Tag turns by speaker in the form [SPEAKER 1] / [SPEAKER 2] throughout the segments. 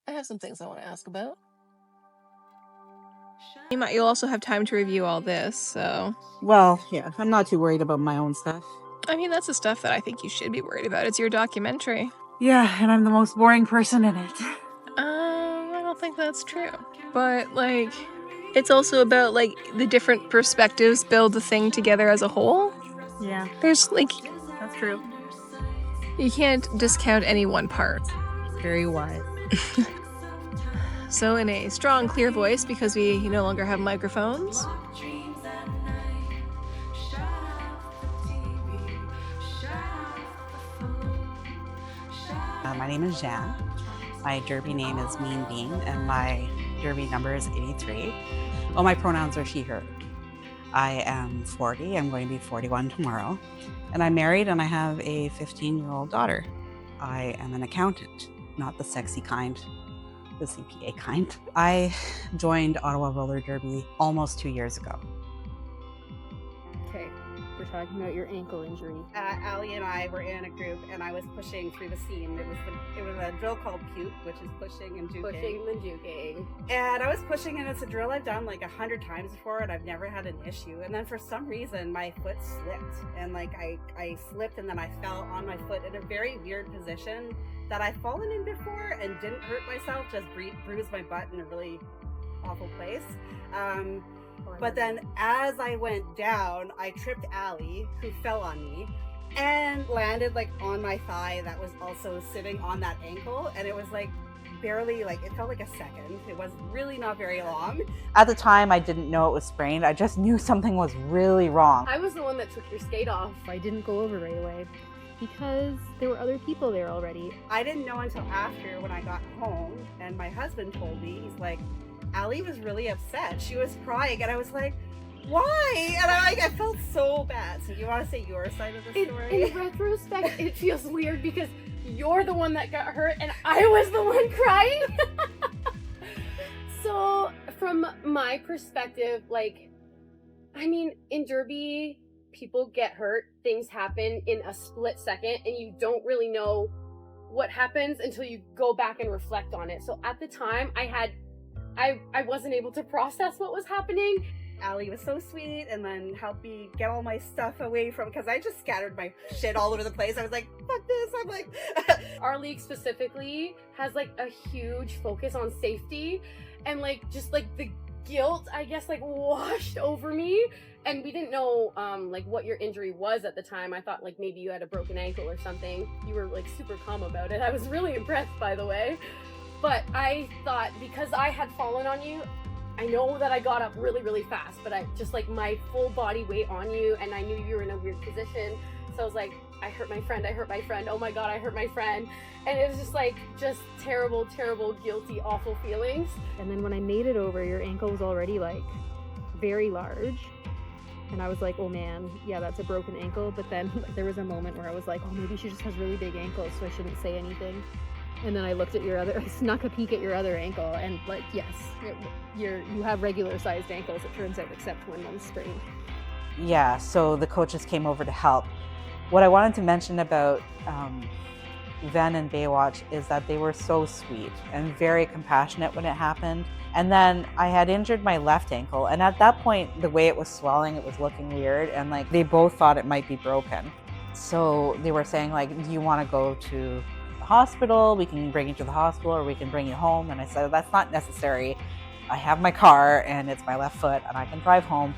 [SPEAKER 1] I have some things I want to ask about.
[SPEAKER 2] You'll also have time to review all this, so...
[SPEAKER 3] Well, yeah, I'm not too worried about my own stuff.
[SPEAKER 2] I mean, that's the stuff that I think you should be worried about. It's your documentary.
[SPEAKER 3] Yeah, and I'm the most boring person in it.
[SPEAKER 2] I don't think that's true. But, like, it's also about, like, the different perspectives build the thing together as a whole.
[SPEAKER 3] Yeah.
[SPEAKER 2] There's, like...
[SPEAKER 3] That's true.
[SPEAKER 2] You can't discount any one part.
[SPEAKER 3] Very wise.
[SPEAKER 2] So in a strong, clear voice, because we no longer have microphones...
[SPEAKER 4] My name is Jeanne. My derby name is Mean Bean, and my derby number is 83. All my pronouns are she, her. I am 40. I'm going to be 41 tomorrow. And I'm married, and I have a 15-year-old daughter. I am an accountant, not the sexy kind, the CPA kind. I joined Ottawa Roller Derby almost 2 years ago.
[SPEAKER 5] Okay, we're talking about your ankle injury.
[SPEAKER 6] Allie and I were in a group, and I was pushing through the scene. It was a drill called puke, which is pushing and juking.
[SPEAKER 5] Pushing and juking.
[SPEAKER 6] And I was pushing, and it's a drill I've done like 100 times before, and I've never had an issue. And then for some reason, my foot slipped, and like I slipped, and then I fell on my foot in a very weird position that I've fallen in before and didn't hurt myself, just bruised my butt in a really awful place. But then as I went down, I tripped Allie, who fell on me, and landed like on my thigh that was also sitting on that ankle. And it was like barely, like it felt like a second. It was really not very long.
[SPEAKER 4] At the time, I didn't know it was sprained. I just knew something was really wrong.
[SPEAKER 5] I was the one that took your skate off. I didn't go over right away because there were other people there already.
[SPEAKER 6] I didn't know until after when I got home, and my husband told me, he's like, Allie was really upset. She was crying, and I was like, why? And I felt so bad. So you want to say your side of the story?
[SPEAKER 5] In retrospect, it feels weird because you're the one that got hurt and I was the one crying. So from my perspective, like, I mean, in Derby, people get hurt, things happen in a split second, and you don't really know what happens until you go back and reflect on it. So at the time, I wasn't able to process what was happening.
[SPEAKER 6] Allie was so sweet, and then helped me get all my stuff away from, because I just scattered my shit all over the place. I was like, fuck this. I'm like...
[SPEAKER 5] Our league specifically has like a huge focus on safety, and like just like the guilt, I guess, like washed over me. And we didn't know like what your injury was at the time. I thought like maybe you had a broken ankle or something. You were like super calm about it. I was really impressed, by the way. But I thought because I had fallen on you, I know that I got up really, really fast, but I just like my full body weight on you, and I knew you were in a weird position. So I was like, I hurt my friend. Oh my God, I hurt my friend. And it was just like, just terrible, terrible, guilty, awful feelings. And then when I made it over, your ankle was already like very large. And I was like, oh man, yeah, that's a broken ankle. But then there was a moment where I was like, oh, maybe she just has really big ankles, so I shouldn't say anything. And then I looked at I snuck a peek at your other ankle, and like, yes, you have regular sized ankles, it turns out, except when one's sprained.
[SPEAKER 4] Yeah, so the coaches came over to help. What I wanted to mention about Ven and Baywatch is that they were so sweet and very compassionate when it happened. And then I had injured my left ankle, and at that point, the way it was swelling, it was looking weird, and like they both thought it might be broken. So they were saying like, do you want to go to the hospital? We can bring you to the hospital, or we can bring you home. And I said, that's not necessary. I have my car and it's my left foot and I can drive home.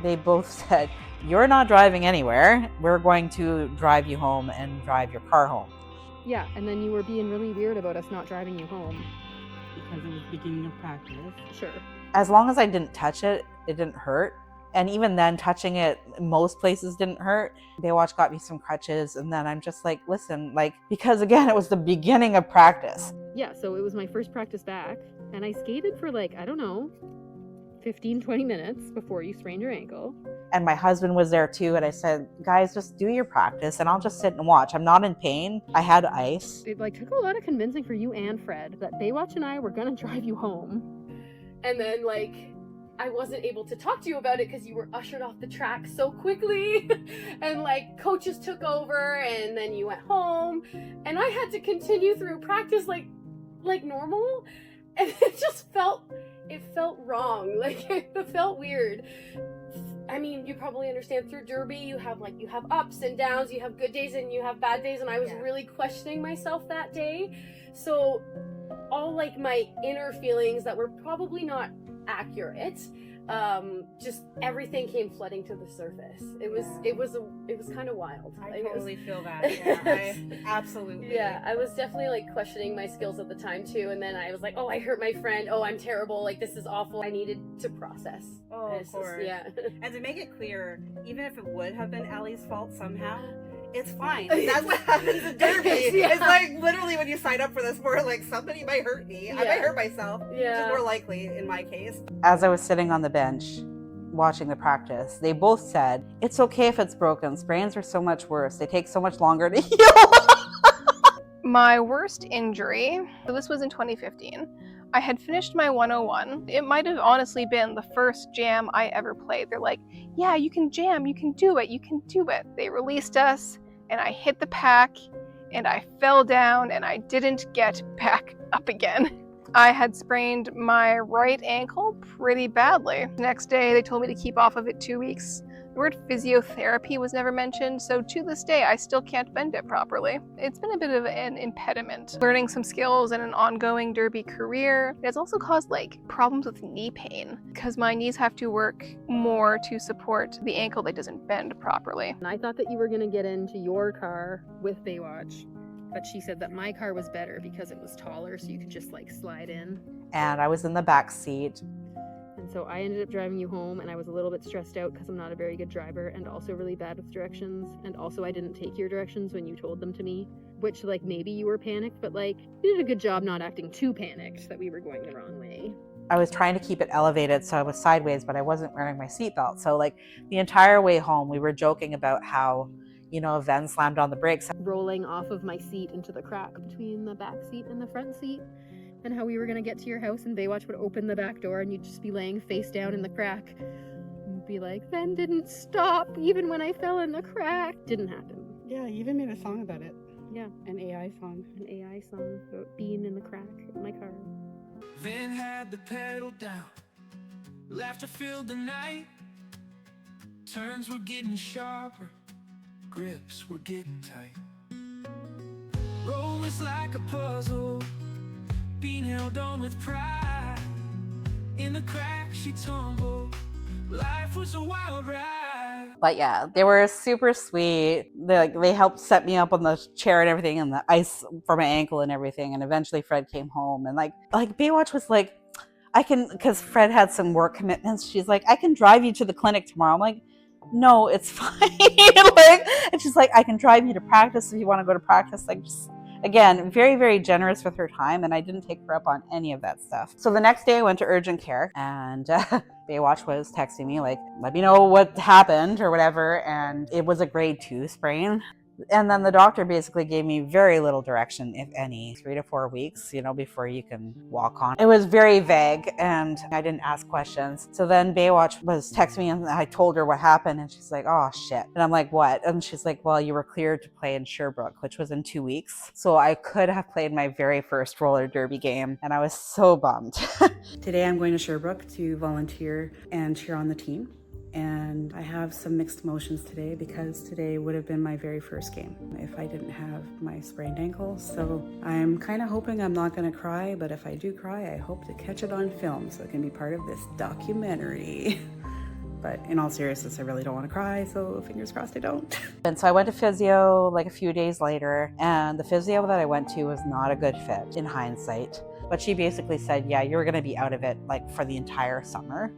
[SPEAKER 4] They both said, you're not driving anywhere. We're going to drive you home and drive your car home.
[SPEAKER 5] Yeah, and then you were being really weird about us not driving you home.
[SPEAKER 3] Because it was beginning of practice.
[SPEAKER 5] Sure.
[SPEAKER 4] As long as I didn't touch it, it didn't hurt. And even then, touching it, most places didn't hurt. Baywatch got me some crutches, and then I'm just like, listen, like, because again, it was the beginning of practice.
[SPEAKER 5] Yeah, so it was my first practice back, and I skated for like, I don't know, 15, 20 minutes before you sprained your ankle.
[SPEAKER 4] And my husband was there too, and I said, guys, just do your practice, and I'll just sit and watch. I'm not in pain. I had ice.
[SPEAKER 5] It like took a lot of convincing for you and Fred that Baywatch and I were gonna drive you home. And then like, I wasn't able to talk to you about it because you were ushered off the track so quickly. And like coaches took over, and then you went home, and I had to continue through practice like like normal, and it just felt wrong. Like it felt weird. I mean, you probably understand through Derby, you have ups and downs, you have good days and you have bad days, and I was really questioning myself that day. So all like my inner feelings that were probably not accurate, just everything came flooding to the surface. It was kind of wild.
[SPEAKER 6] I totally feel that. Yeah, I absolutely.
[SPEAKER 5] Yeah, I was definitely like questioning my skills at the time too, and then I was like, oh, I hurt my friend. Oh, I'm terrible. Like this is awful. I needed to process.
[SPEAKER 6] Oh, of course.
[SPEAKER 5] Yeah.
[SPEAKER 6] And to make it clear, even if it would have been Ellie's fault somehow, it's fine. That's what happens in Derby.
[SPEAKER 5] Yeah.
[SPEAKER 6] It's like literally when you sign up for this sport, like somebody might hurt me. I might hurt myself.
[SPEAKER 5] Yeah.
[SPEAKER 6] Which is more likely in my case.
[SPEAKER 4] As I was sitting on the bench watching the practice, they both said, it's okay if it's broken. Sprains are so much worse. They take so much longer to heal.
[SPEAKER 2] My worst injury, so this was in 2015. I had finished my 101. It might have honestly been the first jam I ever played. They're like, yeah, you can jam, you can do it, you can do it. They released us, and I hit the pack, and I fell down, and I didn't get back up again. I had sprained my right ankle pretty badly. Next day, they told me to keep off of it 2 weeks. The word physiotherapy was never mentioned, so to this day, I still can't bend it properly. It's been a bit of an impediment. Learning some skills and an ongoing derby career. It has also caused problems with knee pain, because my knees have to work more to support the ankle that doesn't bend properly.
[SPEAKER 1] And I thought that you were gonna get into your car with Baywatch, but she said that my car was better because it was taller, so you could just slide in.
[SPEAKER 4] And I was in the back seat.
[SPEAKER 1] And so I ended up driving you home, and I was a little bit stressed out because I'm not a very good driver and also really bad with directions. And also I didn't take your directions when you told them to me, which maybe you were panicked, but you did a good job not acting too panicked that we were going the wrong way.
[SPEAKER 4] I was trying to keep it elevated so I was sideways, but I wasn't wearing my seatbelt. So the entire way home, we were joking about how, Ven slammed on the brakes.
[SPEAKER 1] Rolling off of my seat into the crack between the back seat and the front seat. And how we were going to get to your house and Baywatch would open the back door and you'd just be laying face down in the crack. And be like, Ven didn't stop even when I fell in the crack. Didn't happen.
[SPEAKER 6] Yeah, you even made a song about it.
[SPEAKER 1] Yeah.
[SPEAKER 6] An AI song.
[SPEAKER 1] An AI song about being in the crack in my car.
[SPEAKER 7] Ven had the pedal down. Laughter filled the night. Turns were getting sharper. Grips were getting tight. Roll was like a puzzle, being held on with pride. In the crack she tumbled. Life was a wild ride.
[SPEAKER 4] But yeah, they were super sweet. They helped set me up on the chair and everything, and the ice for my ankle and everything. And eventually Fred came home, and Baywatch was like, I can, because Fred had some work commitments. She's like, I can drive you to the clinic tomorrow. I'm like, no, it's fine. And she's like, I can drive you to practice if you want to go to practice. Just, again, very, very generous with her time, and I didn't take her up on any of that stuff. So the next day I went to urgent care, and Baywatch was texting me let me know what happened or whatever, and it was a grade 2 sprain. And then the doctor basically gave me very little direction, if any, 3 to 4 weeks, before you can walk on. It was very vague, and I didn't ask questions. So then Baywatch was texting me, and I told her what happened, and she's like, oh shit. And I'm like, what? And she's like, well, you were cleared to play in Sherbrooke, which was in 2 weeks. So I could have played my very first roller derby game, and I was so bummed.
[SPEAKER 8] Today I'm going to Sherbrooke to volunteer and cheer on the team. And I have some mixed emotions today because today would have been my very first game if I didn't have my sprained ankle. So I'm kind of hoping I'm not going to cry, but if I do cry, I hope to catch it on film so it can be part of this documentary. But in all seriousness, I really don't want to cry, so fingers crossed I don't.
[SPEAKER 4] And so I went to physio a few days later, and the physio that I went to was not a good fit in hindsight. But she basically said, yeah, you're going to be out of it for the entire summer.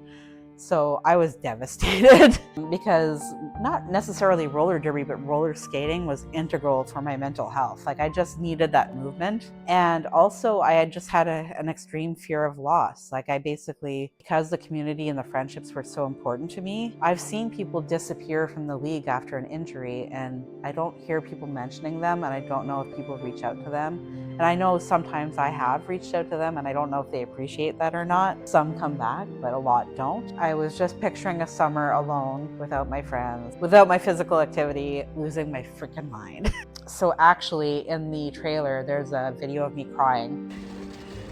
[SPEAKER 4] So I was devastated because not necessarily roller derby, but roller skating was integral for my mental health. I just needed that movement. And also I had just had an extreme fear of loss. I basically, because the community and the friendships were so important to me, I've seen people disappear from the league after an injury, and I don't hear people mentioning them, and I don't know if people reach out to them. And I know sometimes I have reached out to them, and I don't know if they appreciate that or not. Some come back, but a lot don't. I was just picturing a summer alone without my friends, without my physical activity, losing my freaking mind. So actually in the trailer, there's a video of me crying.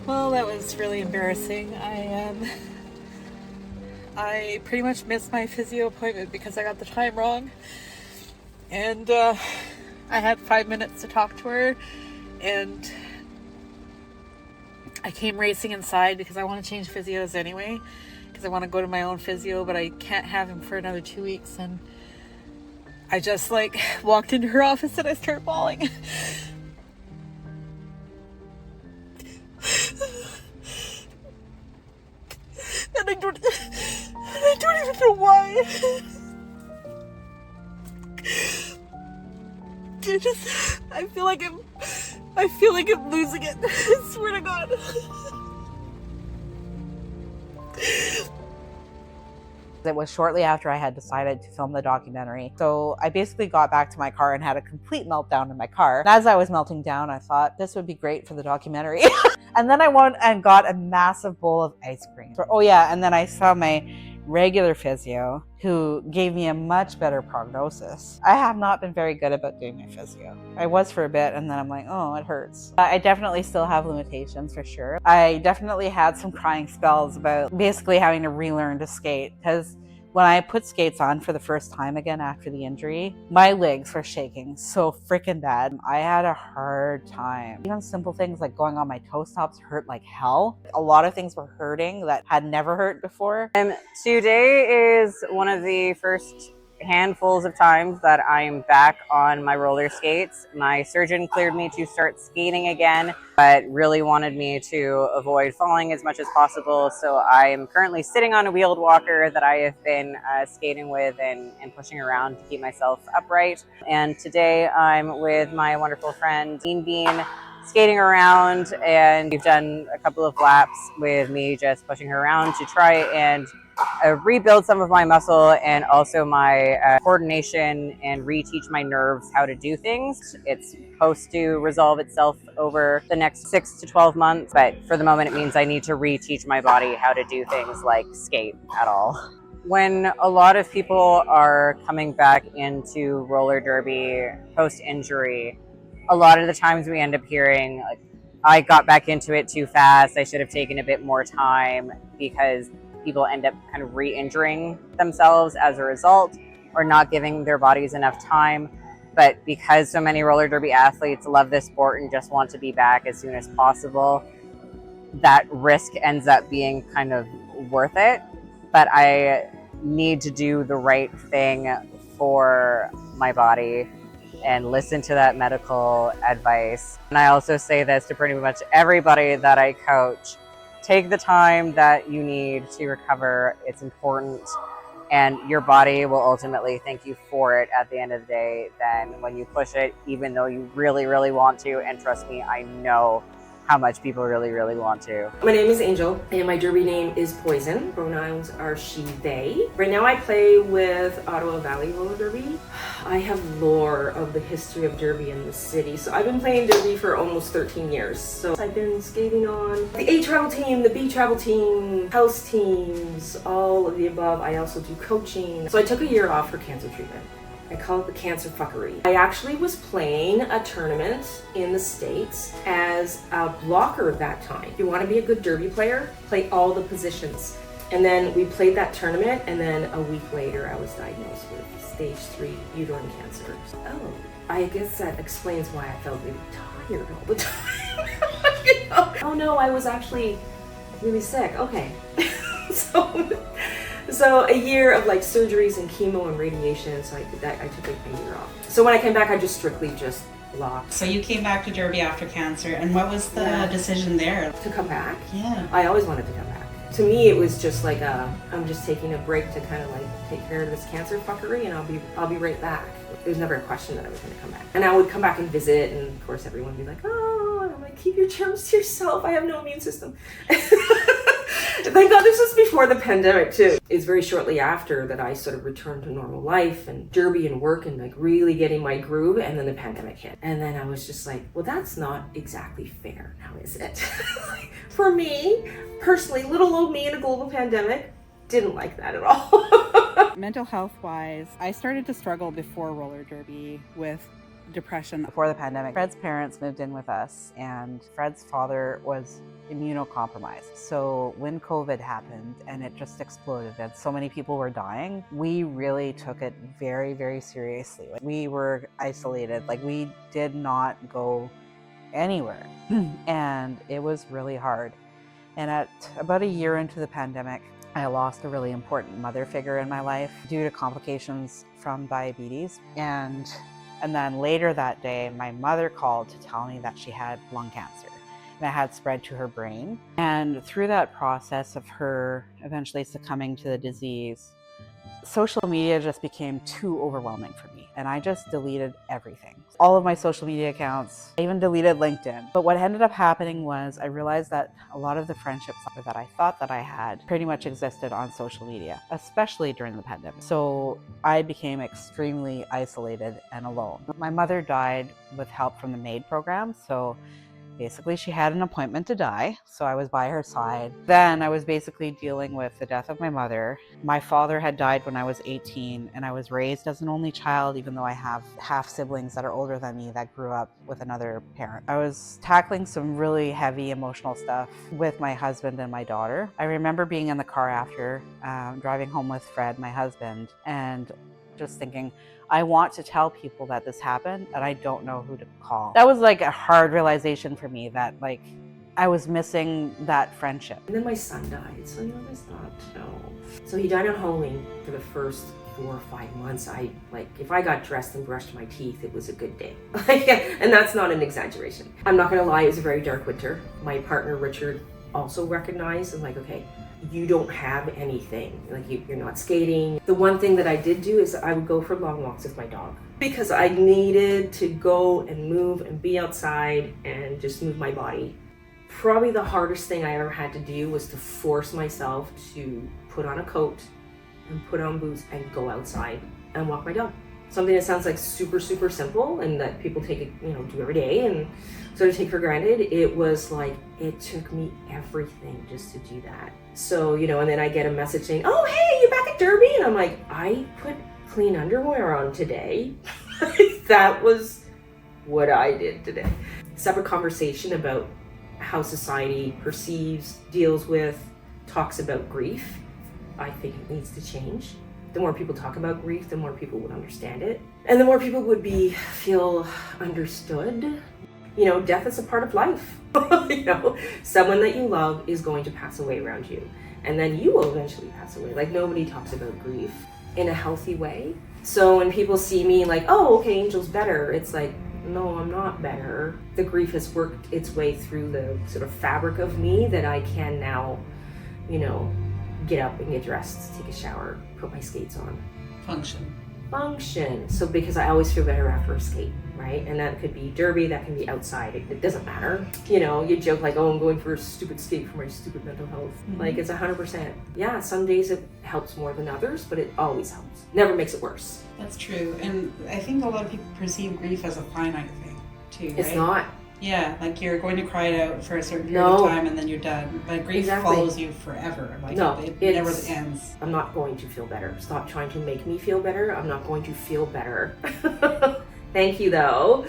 [SPEAKER 9] Well, that was really embarrassing. I pretty much missed my physio appointment because I got the time wrong. And I had 5 minutes to talk to her, and I came racing inside because I want to change physios anyway, because I want to go to my own physio, but I can't have him for another 2 weeks. And I just like walked into her office and I started bawling. And I don't even know why. I feel like I'm losing it. I swear to God.
[SPEAKER 4] It was shortly after I had decided to film the documentary. So I basically got back to my car and had a complete meltdown in my car. And as I was melting down, I thought this would be great for the documentary. And then I went and got a massive bowl of ice cream. Oh yeah, and then I saw my regular physio who gave me a much better prognosis. I have not been very good about doing my physio. I was for a bit, and then I'm like, oh, it hurts. I definitely still have limitations for sure. I definitely had some crying spells about basically having to relearn to skate, because when I put skates on for the first time again after the injury, my legs were shaking so freaking bad. I had a hard time. Even simple things like going on my toe stops hurt like hell. A lot of things were hurting that had never hurt before.
[SPEAKER 10] Today is one of the first handfuls of times that I'm back on my roller skates. My surgeon cleared me to start skating again, but really wanted me to avoid falling as much as possible. So I am currently sitting on a wheeled walker that I have been skating with and pushing around to keep myself upright. And today I'm with my wonderful friend Jeanne skating around, and we've done a couple of laps with me just pushing her around to try and rebuild some of my muscle and also my coordination and reteach my nerves how to do things. It's supposed to resolve itself over the next 6 to 12 months, but for the moment it means I need to reteach my body how to do things like skate at all. When a lot of people are coming back into roller derby post-injury, a lot of the times we end up hearing, like, I got back into it too fast, I should have taken a bit more time, because people end up kind of re-injuring themselves as a result, or not giving their bodies enough time. But because so many roller derby athletes love this sport and just want to be back as soon as possible, that risk ends up being kind of worth it. But I need to do the right thing for my body and listen to that medical advice. And I also say this to pretty much everybody that I coach: take the time that you need to recover. It's important, and your body will ultimately thank you for it at the end of the day than when you push it, even though you really, really want to. And trust me, I know how much people really, really want to.
[SPEAKER 11] My name is Angel, and my derby name is Poison. Pronouns are she, they. Right now I play with Ottawa Valley Roller Derby. I have lore of the history of derby in the city. So I've been playing derby for almost 13 years. So I've been skating on the A travel team, the B travel team, house teams, all of the above. I also do coaching. So I took a year off for cancer treatment. I call it the cancer fuckery. I actually was playing a tournament in the States as a blocker that time. If you want to be a good derby player, play all the positions. And then we played that tournament, and then a week later I was diagnosed with stage 3 uterine cancer. Oh, I guess that explains why I felt really tired all the time. You know? Oh no, I was actually really sick. Okay. So a year of like surgeries and chemo and radiation, so I took a year off. So when I came back, I just strictly just blocked.
[SPEAKER 12] So you came back to derby after cancer, and what was the decision there?
[SPEAKER 11] To come back?
[SPEAKER 12] Yeah.
[SPEAKER 11] I always wanted to come back. To me, it was just like I'm just taking a break to kind of like take care of this cancer fuckery, and I'll be right back. There was never a question that I was going to come back. And I would come back and visit, and of course everyone would be like, oh, and I'm like, keep your germs to yourself. I have no immune system. Thank God this was before the pandemic too. It's very shortly after that I sort of returned to normal life and derby and work and like really getting my groove, and then the pandemic hit. And then I was just like, well, that's not exactly fair now, is it? For me, personally, little old me in a global pandemic, didn't like that at all.
[SPEAKER 8] Mental health wise, I started to struggle before roller derby with depression?
[SPEAKER 4] Before the pandemic, Fred's parents moved in with us, and Fred's father was immunocompromised. So when COVID happened and it just exploded and so many people were dying, we really took it very, very seriously. We were isolated, like we did not go anywhere. And it was really hard. And at about a year into the pandemic, I lost a really important mother figure in my life due to complications from diabetes. And then later that day, my mother called to tell me that she had lung cancer. And it had spread to her brain. And through that process of her eventually succumbing to the disease, social media just became too overwhelming for me. And I just deleted everything. All of my social media accounts, I even deleted LinkedIn. But what ended up happening was I realized that a lot of the friendships that I thought that I had pretty much existed on social media, especially during the pandemic. So I became extremely isolated and alone. My mother died with help from the MAID program. So basically, she had an appointment to die, so I was by her side. Then I was basically dealing with the death of my mother. My father had died when I was 18, and I was raised as an only child, even though I have half siblings that are older than me that grew up with another parent. I was tackling some really heavy emotional stuff with my husband and my daughter. I remember being in the car after, driving home with Fred, my husband, and just thinking, I want to tell people that this happened and I don't know who to call. That was like a hard realization for me that like I was missing that friendship.
[SPEAKER 11] And then my son died, so there's not, So he died on Halloween. For the first 4 or 5 months, if I got dressed and brushed my teeth, it was a good day. And that's not an exaggeration. I'm not gonna lie, it was a very dark winter. My partner, Richard, also recognized and okay, you don't have anything, you're not skating. The one thing that I did do is I would go for long walks with my dog because I needed to go and move and be outside and just move my body. Probably the hardest thing I ever had to do was to force myself to put on a coat and put on boots and go outside and walk my dog. Something that sounds like super, super simple and that people take it, do every day and sort of take for granted. It was it took me everything just to do that. So, and then I get a message saying, oh, hey, you back at Derby? And I'm like, I put clean underwear on today. That was what I did today. Separate conversation about how society perceives, deals with, talks about grief. I think it needs to change. The more people talk about grief, the more people would understand it. And the more people would feel understood. Death is a part of life. Someone that you love is going to pass away around you. And then you will eventually pass away. Nobody talks about grief in a healthy way. So when people see me oh, okay, Angel's better, it's no, I'm not better. The grief has worked its way through the sort of fabric of me that I can now, get up and get dressed, take a shower, put my skates on. Function. So because I always feel better after a skate, right? And that could be derby, that can be outside. It doesn't matter. You joke oh, I'm going for a stupid skate for my stupid mental health.
[SPEAKER 8] Mm-hmm.
[SPEAKER 11] It's 100%. Yeah, some days it helps more than others, but it always helps. Never makes it worse.
[SPEAKER 12] That's true. And I think a lot of people perceive grief as a finite thing too, right?
[SPEAKER 11] It's not.
[SPEAKER 12] Yeah, you're going to cry it out for a certain period of time and then you're done. But grief follows you forever. It never ends.
[SPEAKER 11] I'm not going to feel better. Stop trying to make me feel better. I'm not going to feel better. Thank you, though.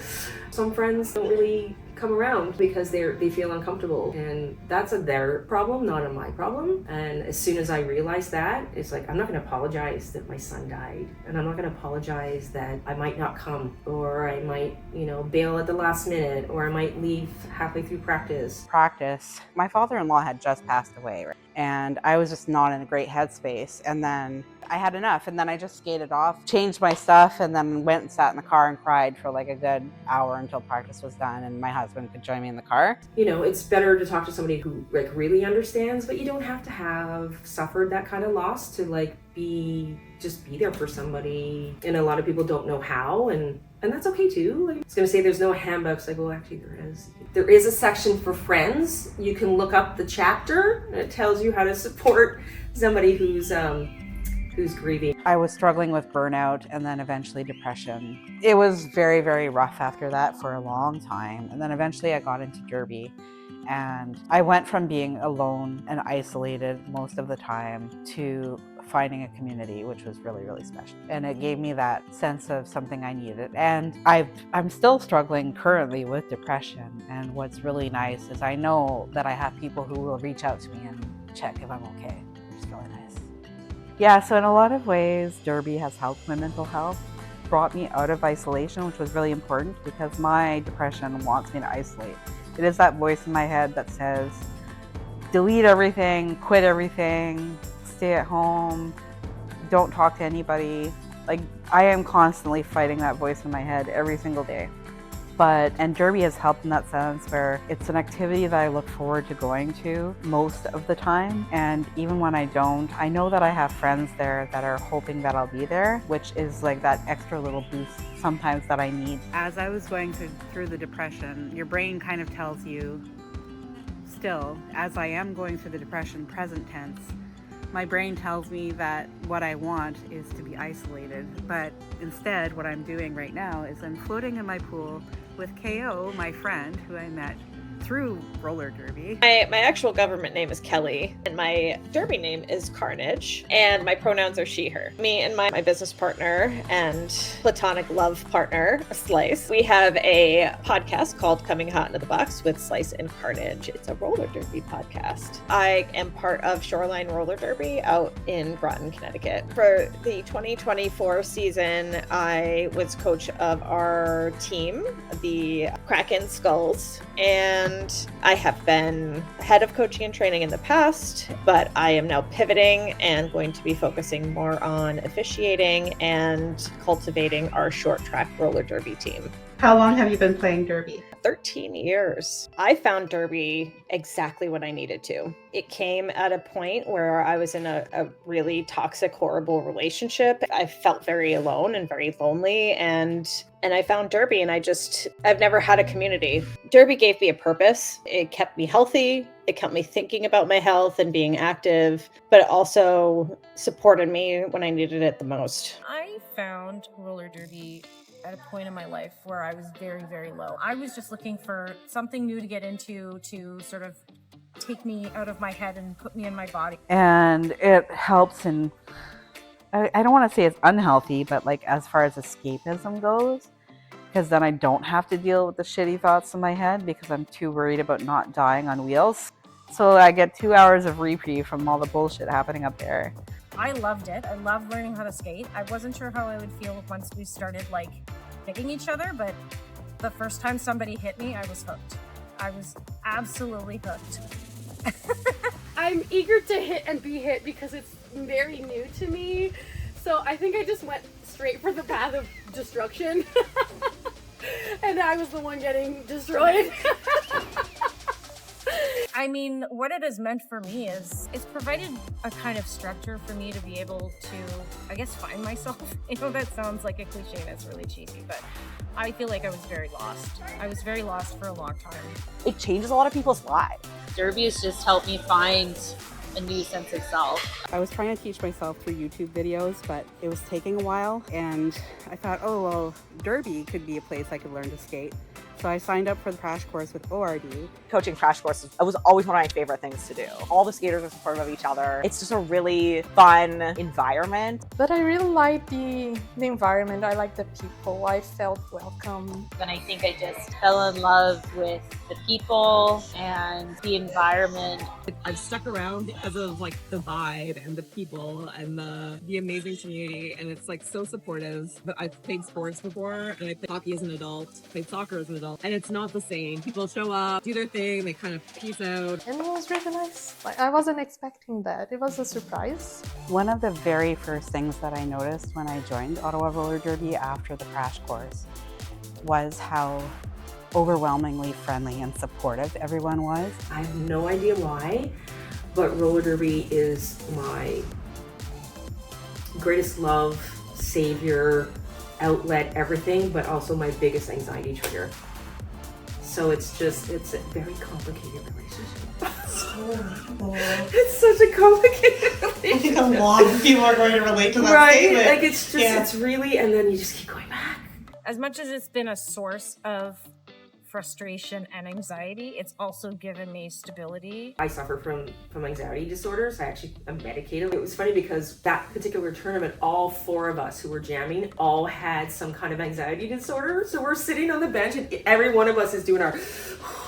[SPEAKER 11] Some friends don't really come around because they feel uncomfortable, and that's their problem, not a my problem. And as soon as I realized that, it's I'm not going to apologize that my son died, and I'm not going to apologize that I might not come, or I might bail at the last minute, or I might leave halfway through practice.
[SPEAKER 4] My father-in-law had just passed away, right? And I was just not in a great headspace, and then I had enough, and then I just skated off, changed my stuff, and then went and sat in the car and cried for a good hour until practice was done and my husband could join me in the car.
[SPEAKER 11] It's better to talk to somebody who really understands, but you don't have to have suffered that kind of loss to be there for somebody. And a lot of people don't know how, and that's okay too. I was gonna say there's no handbook. Well, actually there is. There is a section for friends. You can look up the chapter and it tells you how to support somebody who's grieving.
[SPEAKER 4] I was struggling with burnout and then eventually depression. It was very, very rough after that for a long time. And then eventually I got into derby, and I went from being alone and isolated most of the time to finding a community, which was really, really special. And it gave me that sense of something I needed. And I'm still struggling currently with depression. And what's really nice is I know that I have people who will reach out to me and check if I'm okay, which is really nice. Yeah, so in a lot of ways, Derby has helped my mental health, brought me out of isolation, which was really important because my depression wants me to isolate. It is that voice in my head that says, delete everything, quit everything, stay at home, don't talk to anybody. Like, I am constantly fighting that voice in my head every single day. And Derby has helped in that sense where it's an activity that I look forward to going to most of the time. And even when I don't, I know that I have friends there that are hoping that I'll be there, which is like that extra little boost sometimes that I need. As I was going through the depression, your brain kind of tells you, still, as I am going through the depression, present tense, my brain tells me that what I want is to be isolated. But instead, what I'm doing right now is I'm floating in my pool with KO, my friend, who I met through roller derby.
[SPEAKER 13] My actual government name is Kelly, and my derby name is Carnage, and my pronouns are she, her. Me and my business partner and platonic love partner, Slice, we have a podcast called Coming Hot Into the Box with Slice and Carnage. It's a roller derby podcast. I am part of Shoreline Roller Derby out in Groton, Connecticut. For the 2024 season, I was coach of our team, the Kraken Skulls, and I have been head of coaching and training in the past, but I am now pivoting and going to be focusing more on officiating and cultivating our short track roller derby team.
[SPEAKER 12] How long have you been playing derby?
[SPEAKER 13] 13 years. I found derby exactly what I needed to. It came at a point where I was in a really toxic, horrible relationship. I felt very alone and very lonely, and I found derby, and I've never had a community. Derby gave me a purpose. It kept me healthy. It kept me thinking about my health and being active, but it also supported me when I needed it the most.
[SPEAKER 14] I found roller derby at a point in my life where I was very, very low. I was just looking for something new to get into to sort of take me out of my head and put me in my body.
[SPEAKER 4] And it helps in, I don't want to say it's unhealthy, but like as far as escapism goes, because then I don't have to deal with the shitty thoughts in my head because I'm too worried about not dying on wheels. So I get 2 hours of reprieve from all the bullshit happening up there.
[SPEAKER 14] I loved it. I loved learning how to skate. I wasn't sure how I would feel once we started like hitting each other, but the first time somebody hit me, I was hooked. I was absolutely hooked.
[SPEAKER 5] I'm eager to hit and be hit because it's very new to me. So I think I just went straight for the path of destruction. And I was the one getting destroyed.
[SPEAKER 14] I mean, what it has meant for me is it's provided a kind of structure for me to be able to, I guess, find myself. I know that sounds like a cliche and it's really cheesy, but I feel like I was very lost. I was very lost for a long time.
[SPEAKER 15] It changes a lot of people's lives.
[SPEAKER 16] Derby has just helped me find a new sense of self.
[SPEAKER 8] I was trying to teach myself through YouTube videos, but it was taking a while, and I thought, oh, well, derby could be a place I could learn to skate. So I signed up for the crash course with ORD.
[SPEAKER 15] Coaching crash courses, it was always one of my favorite things to do. All the skaters are supportive of each other. It's just a really fun environment.
[SPEAKER 17] But I really like the environment. I like the people. I felt welcome.
[SPEAKER 16] And I think I just fell in love with the people and the environment.
[SPEAKER 18] I've stuck around because of like the vibe and the people and the amazing community, and it's like so supportive. But I've played sports before, and I played hockey as an adult, played soccer as an adult, and it's not the same. People show up, do their thing, they kind of peace out.
[SPEAKER 17] And it was really nice. Like, I wasn't expecting that. It was a surprise.
[SPEAKER 4] One of the very first things that I noticed when I joined Ottawa Roller Derby after the crash course was how overwhelmingly friendly and supportive everyone was.
[SPEAKER 11] I have no idea why, but roller derby is my greatest love, savior, outlet, everything, but also my biggest anxiety trigger. So it's a very complicated relationship. It's such a complicated relationship.
[SPEAKER 12] I think a lot of people are going to relate to that statement.
[SPEAKER 11] Like it's just, it's really, and then you just keep going back.
[SPEAKER 14] As much as it's been a source of frustration and anxiety, it's also given me stability.
[SPEAKER 11] I suffer from anxiety disorders. I actually am medicated. It was funny because that particular tournament, all 4 of us who were jamming all had some kind of anxiety disorder. So we're sitting on the bench and every one of us is doing our,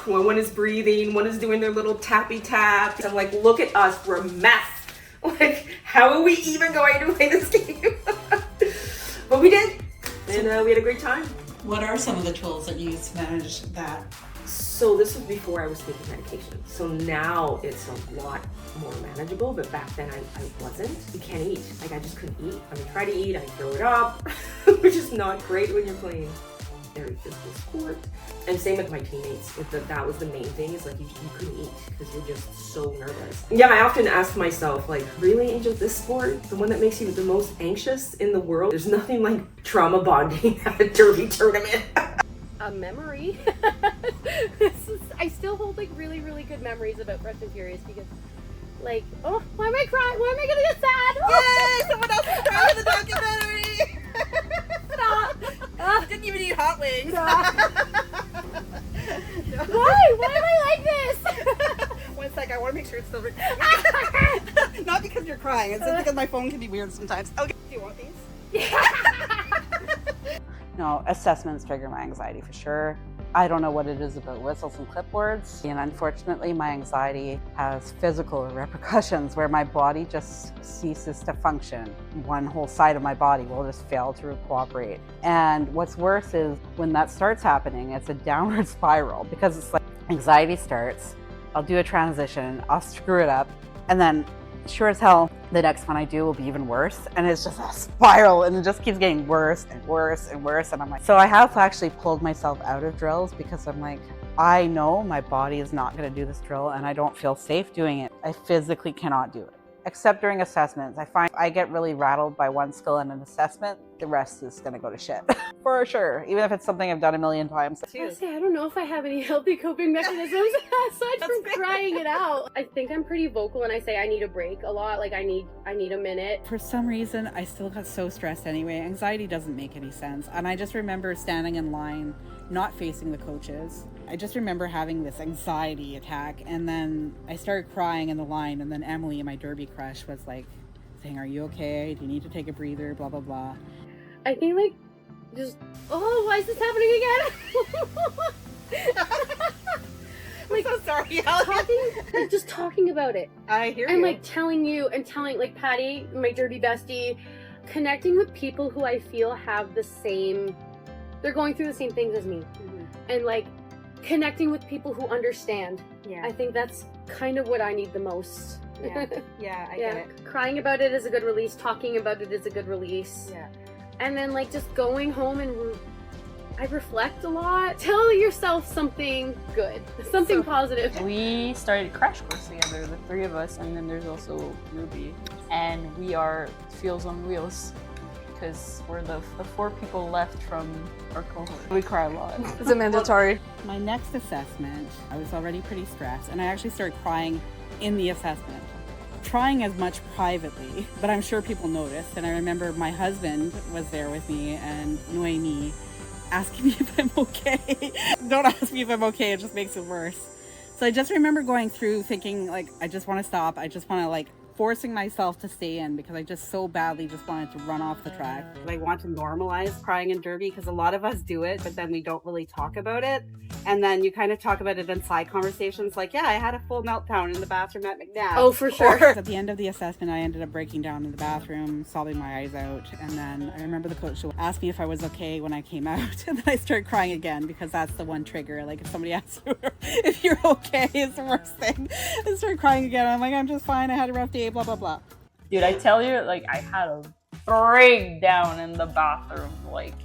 [SPEAKER 11] one is breathing, one is doing their little tappy taps. I'm like, look at us, we're a mess. Like, how are we even going to play this game? But we did, and we had a great time.
[SPEAKER 12] What are some of the tools that you use to manage that?
[SPEAKER 11] So this was before I was taking medication. So now it's a lot more manageable, but back then I wasn't. You can't eat. Like, I just couldn't eat. I would try to eat, I throw it up, which is not great when you're playing very physical sport. And same with my teammates. That was the main thing, is like you couldn't eat because you're just so nervous. Yeah, I often ask myself, like, really, Angel, this sport, the one that makes you the most anxious in the world? There's nothing like trauma bonding at a derby tournament.
[SPEAKER 5] A memory. I still hold like really, really good memories about Fast and Furious because, like, oh, why am I crying? Why am I gonna get sad?
[SPEAKER 6] Yay! Someone else is crying in the documentary. Stop! Didn't even eat hot wings.
[SPEAKER 5] Why? Why am I like this?
[SPEAKER 6] 1 sec, I want to make sure it's still recording. Not because you're crying, it's just because my phone can be weird sometimes. Okay. Do you want these?
[SPEAKER 4] No, assessments trigger my anxiety for sure. I don't know what it is about whistles and clipboards. And unfortunately, my anxiety has physical repercussions where my body just ceases to function. One whole side of my body will just fail to cooperate. And what's worse is when that starts happening, it's a downward spiral because it's like anxiety starts, I'll do a transition, I'll screw it up, and then sure as hell, the next one I do will be even worse. And it's just a spiral and it just keeps getting worse and worse and worse. And I'm like, so I have actually pulled myself out of drills because I'm like, I know my body is not going to do this drill and I don't feel safe doing it. I physically cannot do it. Except during assessments. I find I get really rattled by one skill in an assessment, the rest is going to go to shit. For sure. Even if it's something I've done a million times.
[SPEAKER 5] Honestly, I don't know if I have any healthy coping mechanisms aside from crying it out. I think I'm pretty vocal and I say I need a break a lot. Like I need a minute.
[SPEAKER 12] For some reason, I still got so stressed anyway. Anxiety doesn't make any sense. And I just remember standing in line, not facing the coaches. I just remember having this anxiety attack, and then I started crying in the line, and then Emily, my derby crush, was like saying, "Are you okay? Do you need to take a breather? Blah, blah, blah."
[SPEAKER 5] I think like just, oh, why is this happening again?
[SPEAKER 6] Like, I'm so sorry.
[SPEAKER 5] Just talking about it.
[SPEAKER 6] I hear
[SPEAKER 5] and
[SPEAKER 6] you.
[SPEAKER 5] Like telling you and telling like Patty, my derby bestie, connecting with people who I feel have the same, they're going through the same things as me. Mm-hmm. And like connecting with people who understand.
[SPEAKER 6] Yeah.
[SPEAKER 5] I think that's kind of what I need the most.
[SPEAKER 6] Yeah, yeah, I get it.
[SPEAKER 5] Crying about it is a good release. Talking about it is a good release.
[SPEAKER 6] Yeah.
[SPEAKER 5] And then like just going home and I reflect a lot. Tell yourself something good, something positive.
[SPEAKER 19] We started Crash Course together, the 3 of us, and then there's also Ruby. And we are Feels on Wheels because we're the 4 people left from our cohort. We cry a lot.
[SPEAKER 17] It's a mandatory.
[SPEAKER 12] My next assessment, I was already pretty stressed, and I actually started crying in the assessment. Trying as much privately, but I'm sure people noticed. And I remember my husband was there with me and Noemi asking me if I'm okay. Don't ask me if I'm okay, it just makes it worse. So I just remember going through thinking like, I just want to stop. I just want to like forcing myself to stay in because I just so badly just wanted to run off the track.
[SPEAKER 6] I want to normalize crying in derby because a lot of us do it, but then we don't really talk about it. And then you kind of talk about it in side conversations like, yeah, I had a full meltdown in the bathroom at McNabb.
[SPEAKER 5] Oh, for sure.
[SPEAKER 12] At the end of the assessment, I ended up breaking down in the bathroom, sobbing my eyes out. And then I remember the coach asked me if I was okay when I came out. And then I started crying again because that's the one trigger. Like if somebody asks you if you're okay, it's the worst thing. I started crying again. I'm like, I'm just fine. I had a rough day, blah, blah, blah.
[SPEAKER 19] Dude, I tell you, like I had a breakdown in the bathroom. Like,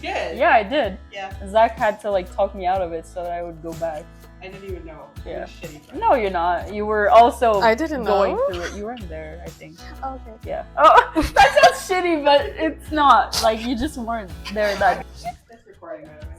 [SPEAKER 6] Good.
[SPEAKER 19] Yeah, I did.
[SPEAKER 6] Yeah.
[SPEAKER 19] Zach had to like talk me out of it so that I would go back.
[SPEAKER 6] I didn't even know.
[SPEAKER 19] Yeah.
[SPEAKER 6] Shitty.
[SPEAKER 19] No, you're not. You were also
[SPEAKER 17] I didn't
[SPEAKER 19] going
[SPEAKER 17] know.
[SPEAKER 19] through it. You weren't there, I think.
[SPEAKER 17] Okay.
[SPEAKER 19] Yeah. Oh, that sounds shitty, but it's not. Like you just weren't there that.
[SPEAKER 6] That's recording, by the way.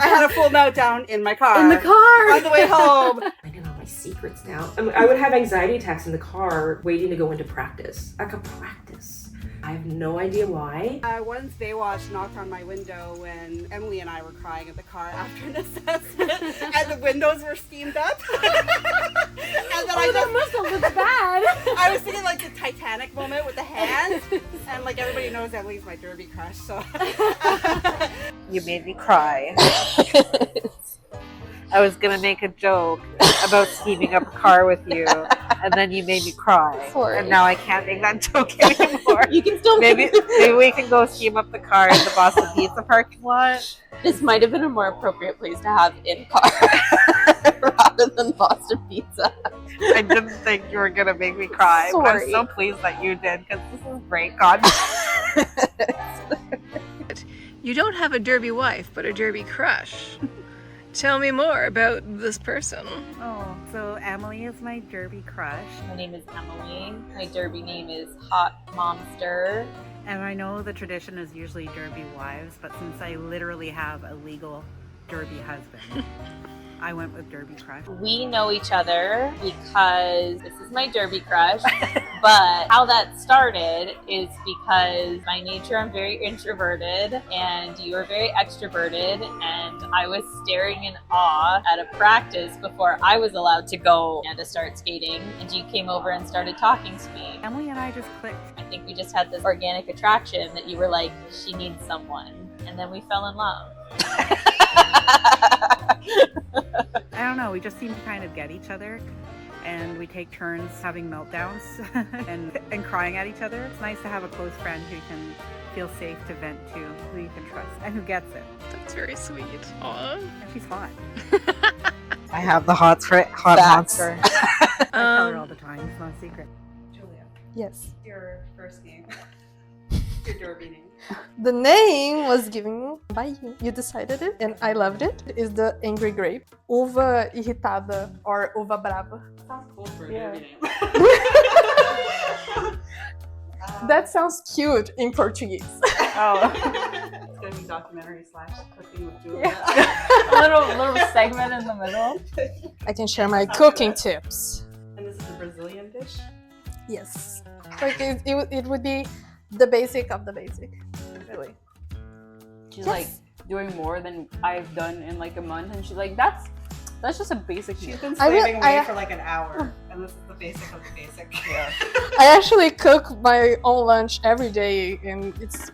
[SPEAKER 6] I had a full meltdown in my car.
[SPEAKER 5] In the car!
[SPEAKER 6] On the way home.
[SPEAKER 11] I know my secrets now. I would have anxiety attacks in the car waiting to go into practice. I could practice. I have no idea why.
[SPEAKER 6] Once Baywatch knocked on my window when Emily and I were crying at the car after an assessment, and the windows were steamed up. And then
[SPEAKER 5] that must have looked bad.
[SPEAKER 6] I was thinking like the Titanic moment with the hands, and like everybody knows Emily's my derby crush, so.
[SPEAKER 9] You made me cry. I was gonna make a joke about steaming up a car with you, and then you made me cry.
[SPEAKER 2] Sorry.
[SPEAKER 9] And now I can't make that joke anymore.
[SPEAKER 16] You can still
[SPEAKER 9] maybe we can go steam up the car in the Boston Pizza parking lot.
[SPEAKER 16] This might have been a more appropriate place to have in car rather than Boston Pizza.
[SPEAKER 9] I didn't think you were gonna make me cry, but I'm so pleased that you did because this is great content.
[SPEAKER 2] You don't have a derby wife, but a derby crush. Tell me more about this person.
[SPEAKER 8] Oh, so Emily is my derby crush.
[SPEAKER 16] My name is Emily. My derby name is Hot Momster.
[SPEAKER 8] And I know the tradition is usually derby wives, but since I literally have a legal derby husband, I went with derby crush.
[SPEAKER 16] We know each other because this is my derby crush, but how that started is because by nature I'm very introverted and you are very extroverted, and I was staring in awe at a practice before I was allowed to go and to start skating, and you came over and started talking to me.
[SPEAKER 8] Emily and I just clicked.
[SPEAKER 16] I think we just had this organic attraction that you were like, she needs someone, and then we fell in love.
[SPEAKER 8] I don't know, we just seem to kind of get each other, and we take turns having meltdowns and crying at each other. It's nice to have a close friend who can feel safe to vent to, who you can trust, and who gets it.
[SPEAKER 2] That's very sweet. Aw.
[SPEAKER 8] And she's hot.
[SPEAKER 9] I have the hot monster.
[SPEAKER 8] I tell her all the time, it's not a secret.
[SPEAKER 12] Julia,
[SPEAKER 17] Yes.
[SPEAKER 12] your first name. Your derby name.
[SPEAKER 17] The name was given by you. You decided it, and I loved it. It is the Angry Grape. Uva irritada or uva brava.
[SPEAKER 12] Sounds cool for a
[SPEAKER 17] Yeah.
[SPEAKER 12] derby name.
[SPEAKER 17] That sounds cute in Portuguese.
[SPEAKER 12] Oh. It's gonna be documentary / cooking with Julia.
[SPEAKER 19] a little segment in the middle.
[SPEAKER 17] I can share my cooking tips.
[SPEAKER 12] And this is a Brazilian dish?
[SPEAKER 17] Yes. Like it would be the basic of the basic. Really.
[SPEAKER 19] She's like doing more than I've done in like a month, and she's like, that's just a basic meal.
[SPEAKER 12] She's been slaving away for like an hour, and this is the basic of the basic. Yeah.
[SPEAKER 17] I actually cook my own lunch every day, and it's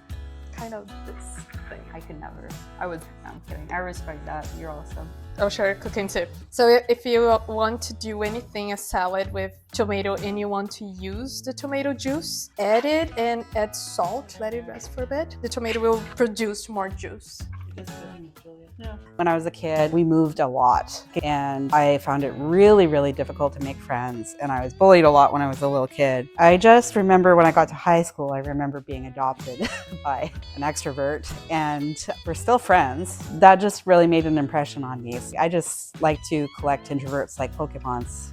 [SPEAKER 17] kind of this thing.
[SPEAKER 19] I could never. I'm kidding. I respect that. You're awesome.
[SPEAKER 17] I'll share a cooking tip. So if you want to do anything, a salad with tomato, and you want to use the tomato juice, add it and add salt. Let it rest for a bit. The tomato will produce more juice.
[SPEAKER 12] Yeah.
[SPEAKER 4] When I was a kid, we moved a lot, and I found it really, really difficult to make friends, and I was bullied a lot when I was a little kid. I just remember when I got to high school, I remember being adopted by an extrovert, and we're still friends. That just really made an impression on me. I just like to collect introverts like Pokemons.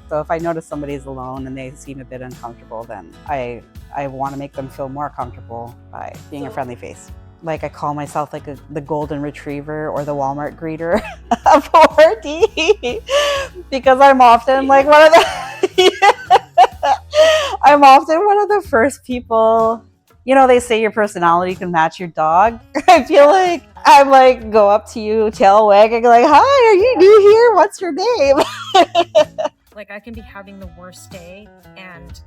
[SPEAKER 4] So if I notice somebody's alone and they seem a bit uncomfortable, then I want to make them feel more comfortable by being a friendly face. Like I call myself like the golden retriever or the Walmart greeter of 4D because I'm often like one of the first people. You know, they say your personality can match your dog. I feel like I'm like go up to you, tail wagging, like, "Hi, are you new here? What's your name?"
[SPEAKER 14] Like I can be having the worst day and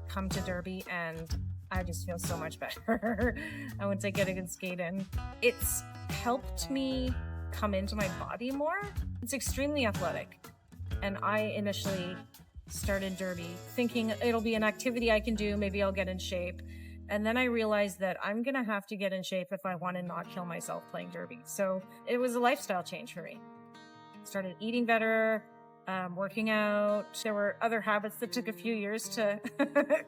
[SPEAKER 14] come to Derby and I just feel so much better. I once I get a good skate in. It's helped me come into my body more. It's extremely athletic. And I initially started Derby thinking it'll be an activity I can do, maybe I'll get in shape. And then I realized that I'm gonna have to get in shape if I want to not kill myself playing Derby. So it was a lifestyle change for me. Started eating better, working out. There were other habits that took a few years to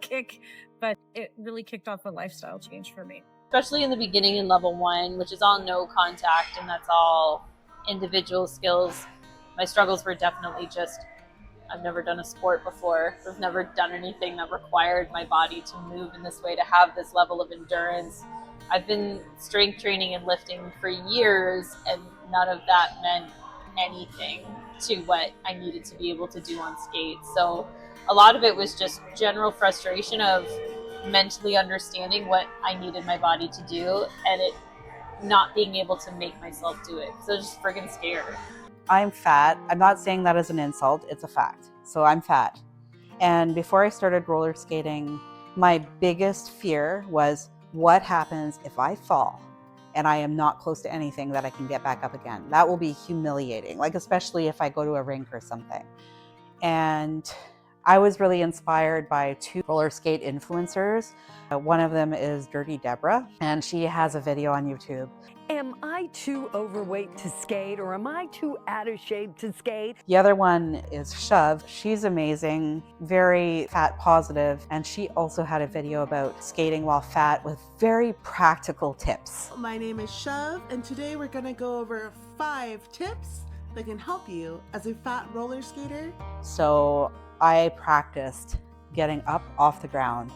[SPEAKER 14] kick, but it really kicked off a lifestyle change for me.
[SPEAKER 16] Especially in the beginning in level 1, which is all no contact and that's all individual skills. My struggles were definitely just, I've never done a sport before. I've never done anything that required my body to move in this way, to have this level of endurance. I've been strength training and lifting for years, and none of that meant anything to what I needed to be able to do on skates. So a lot of it was just general frustration of mentally understanding what I needed my body to do and it not being able to make myself do it because I was just friggin' scared.
[SPEAKER 4] I'm fat. I'm not saying that as an insult, it's a fact. So I'm fat. And before I started roller skating, my biggest fear was what happens if I fall and I am not close to anything that I can get back up again. That will be humiliating, like especially if I go to a rink or something. And I was really inspired by 2 roller skate influencers. One of them is Dirty Deborah, and she has a video on YouTube.
[SPEAKER 20] Am I too overweight to skate, or am I too out of shape to skate?
[SPEAKER 4] The other one is Shove. She's amazing, very fat positive, and she also had a video about skating while fat with very practical tips.
[SPEAKER 21] My name is Shove, and today we're gonna go over 5 tips that can help you as a fat roller skater.
[SPEAKER 4] So I practiced getting up off the ground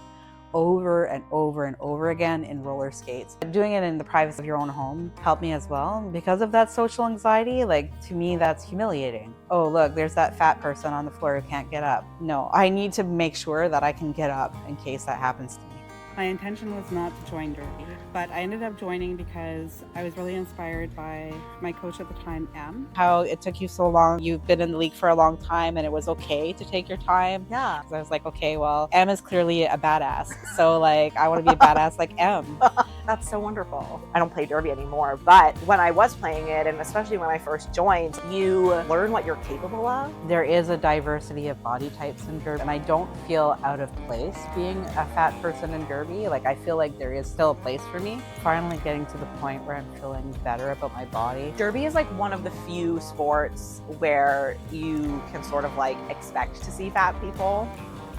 [SPEAKER 4] over and over and over again in roller skates. Doing it in the privacy of your own home helped me as well. Because of that social anxiety, like to me, that's humiliating. Oh, look, there's that fat person on the floor who can't get up. No, I need to make sure that I can get up in case that happens to me.
[SPEAKER 8] My intention was not to join Derby, but I ended up joining because I was really inspired by my coach at the time, Em.
[SPEAKER 4] How it took you so long. You've been in the league for a long time and it was okay to take your time.
[SPEAKER 15] Yeah.
[SPEAKER 4] I was like, okay, well, Em is clearly a badass. So like, I want to be a badass like Em.
[SPEAKER 15] That's so wonderful. I don't play Derby anymore, but when I was playing it, and especially when I first joined, you learn what you're capable of.
[SPEAKER 4] There is a diversity of body types in Derby, and I don't feel out of place being a fat person in Derby. Like, I feel like there is still a place for me. Finally getting to the point where I'm feeling better about my body.
[SPEAKER 15] Derby is like one of the few sports where you can sort of like expect to see fat people.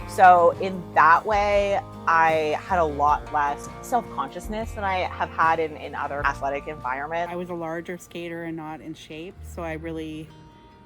[SPEAKER 15] So in that way, I had a lot less self-consciousness than I have had in other athletic environments.
[SPEAKER 8] I was a larger skater and not in shape, so I really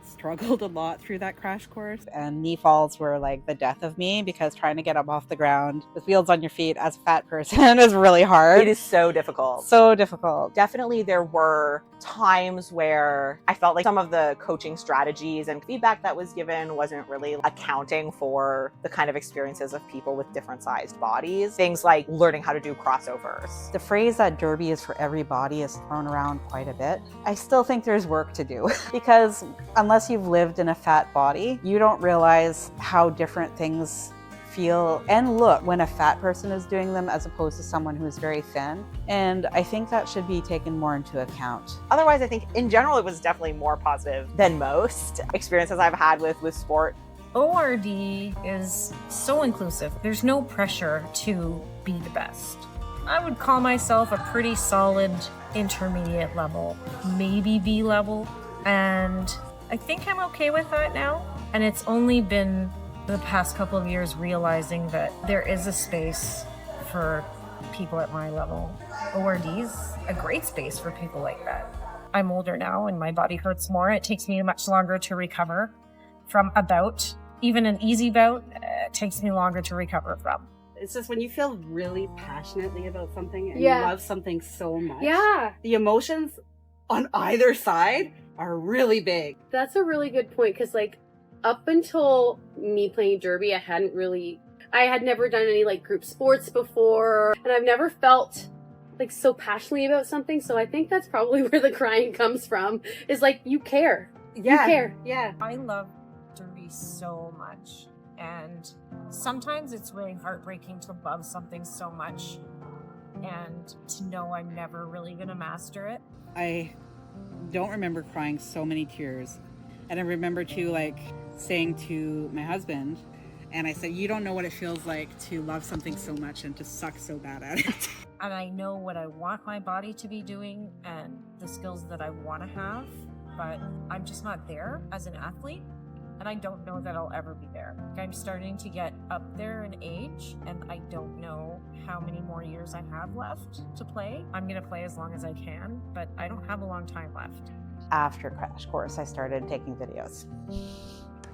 [SPEAKER 8] struggled a lot through that crash course.
[SPEAKER 4] And knee falls were like the death of me because trying to get up off the ground with wheels on your feet as a fat person is really hard.
[SPEAKER 15] It is so difficult.
[SPEAKER 4] So difficult.
[SPEAKER 15] Definitely there were times where I felt like some of the coaching strategies and feedback that was given wasn't really accounting for the kind of experiences of people with different sized bodies. Things like learning how to do crossovers.
[SPEAKER 4] The phrase that Derby is for everybody is thrown around quite a bit. I still think there's work to do because unless you've lived in a fat body, you don't realize how different things feel and look when a fat person is doing them as opposed to someone who's very thin. And I think that should be taken more into account.
[SPEAKER 15] Otherwise, I think in general, it was definitely more positive than most experiences I've had with sport.
[SPEAKER 14] ORD is so inclusive. There's no pressure to be the best. I would call myself a pretty solid intermediate level, maybe B level. And I think I'm okay with that now. And it's only been the past couple of years realizing that there is a space for people at my level. ORD's a great space for people like that. I'm older now and my body hurts more. It takes me much longer to recover from a bout. Even an easy bout takes me longer to recover from.
[SPEAKER 6] It's just when you feel really passionately about something and
[SPEAKER 5] Yeah.
[SPEAKER 6] you love something so much.
[SPEAKER 5] Yeah.
[SPEAKER 6] The emotions on either side are really big.
[SPEAKER 5] That's a really good point because, like, up until me playing Derby, I had never done any like group sports before, and I've never felt like so passionately about something. So I think that's probably where the crying comes from. Is like you care.
[SPEAKER 6] Yeah.
[SPEAKER 5] You care.
[SPEAKER 6] Yeah.
[SPEAKER 14] I love Derby so much, and sometimes it's really heartbreaking to love something so much and to know I'm never really gonna master it.
[SPEAKER 8] I don't remember crying so many tears. And I remember too, like, saying to my husband, and I said, you don't know what it feels like to love something so much and to suck so bad at it.
[SPEAKER 14] And I know what I want my body to be doing and the skills that I want to have, but I'm just not there as an athlete. And I don't know that I'll ever be there. I'm starting to get up there in age, and I don't know how many more years I have left to play. I'm going to play as long as I can, but I don't have a long time left.
[SPEAKER 4] After crash course, I started taking videos.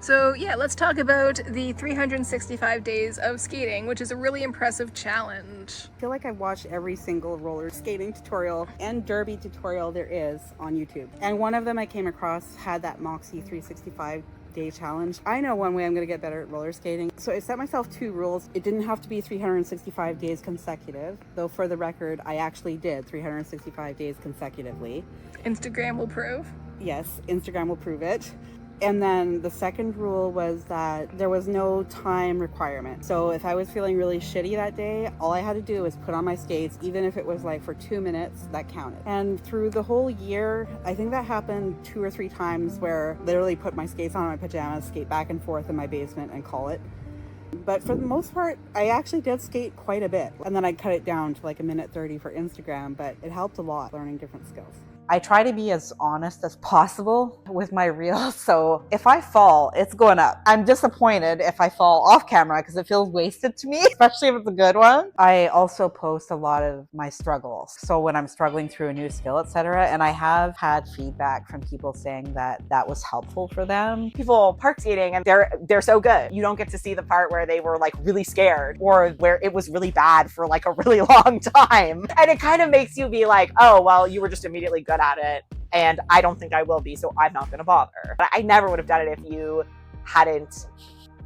[SPEAKER 2] So yeah, let's talk about the 365 days of skating, which is a really impressive challenge.
[SPEAKER 8] I feel like I've watched every single roller skating tutorial and derby tutorial there is on YouTube. And one of them I came across had that Moxie 365 day challenge. I know one way I'm going to get better at roller skating. So I set myself 2 rules. It didn't have to be 365 days consecutive, though for the record, I actually did 365 days consecutively.
[SPEAKER 2] Instagram will prove.
[SPEAKER 8] Yes, Instagram will prove it. And then the second rule was that there was no time requirement. So if I was feeling really shitty that day, all I had to do was put on my skates, even if it was like for 2 minutes, that counted. And through the whole year, I think that happened 2 or 3 times where I literally put my skates on, my pajamas, skate back and forth in my basement and call it. But for the most part, I actually did skate quite a bit. And then I cut it down to like 1:30 for Instagram, but it helped a lot learning different skills.
[SPEAKER 4] I try to be as honest as possible with my reels. So if I fall, it's going up. I'm disappointed if I fall off camera because it feels wasted to me, especially if it's a good one. I also post a lot of my struggles. So when I'm struggling through a new skill, etc. And I have had feedback from people saying that that was helpful for them.
[SPEAKER 15] People park skating and they're so good. You don't get to see the part where they were like really scared or where it was really bad for like a really long time. And it kind of makes you be like, oh, well, you were just immediately good at it. And I don't think I will be, so I'm not going to bother. But I never would have done it if you hadn't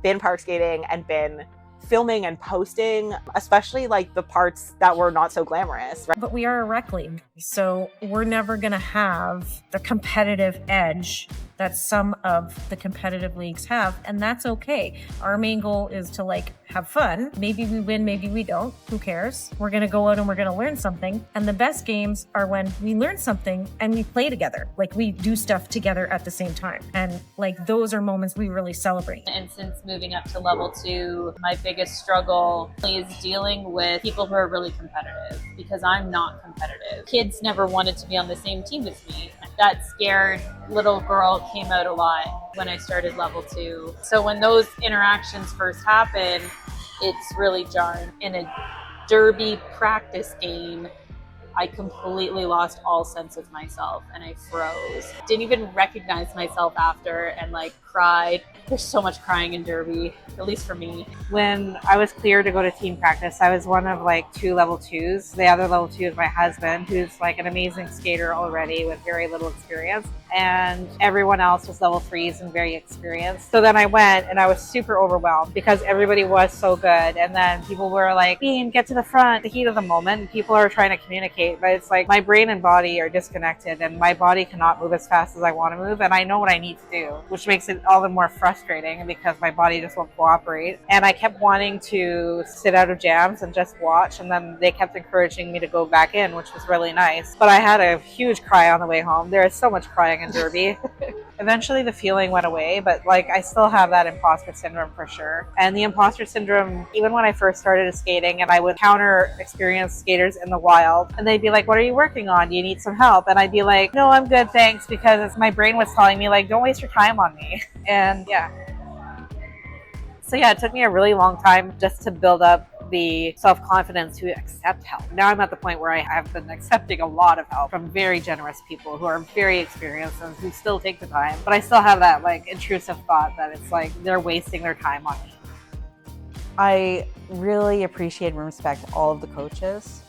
[SPEAKER 15] been park skating and been filming and posting, especially like the parts that were not so glamorous. Right?
[SPEAKER 14] But we are a rec league, so we're never going to have the competitive edge that some of the competitive leagues have, and that's okay. Our main goal is to like have fun. Maybe we win, maybe we don't. Who cares? We're going to go out and we're going to learn something. And the best games are when we learn something and we play together. Like we do stuff together at the same time. And like those are moments we really celebrate.
[SPEAKER 16] And since moving up to level 2, my biggest struggle is dealing with people who are really competitive because I'm not competitive. Kids never wanted to be on the same team as me. That scared little girl came out a lot when I started level 2. So when those interactions first happen, it's really jarring. In a derby practice game, I completely lost all sense of myself and I froze. Didn't even recognize myself after and like cried. There's so much crying in derby, at least for me.
[SPEAKER 4] When I was cleared to go to team practice, I was one of like 2 level 2s. The other level 2 is my husband, who's like an amazing skater already with very little experience. And everyone else was level 3s and very experienced. So then I went and I was super overwhelmed because everybody was so good. And then people were like, Jeanne, get to the front, the heat of the moment. And people are trying to communicate, but it's like my brain and body are disconnected and my body cannot move as fast as I want to move. And I know what I need to do, which makes it all the more frustrating because my body just won't cooperate. And I kept wanting to sit out of jams and just watch. And then they kept encouraging me to go back in, which was really nice. But I had a huge cry on the way home. There is so much crying in derby. Eventually the feeling went away, but like I still have that imposter syndrome for sure. And the imposter syndrome, even when I first started skating and I would encounter experienced skaters in the wild and they'd be like, what are you working on? Do you need some help? And I'd be like, no, I'm good, thanks, because my brain was telling me like, don't waste your time on me. And yeah. So yeah, it took me a really long time just to build up the self-confidence to accept help. Now I'm at the point where I have been accepting a lot of help from very generous people who are very experienced and who still take the time. But I still have that like intrusive thought that it's like they're wasting their time on me. I really appreciate and respect all of the coaches,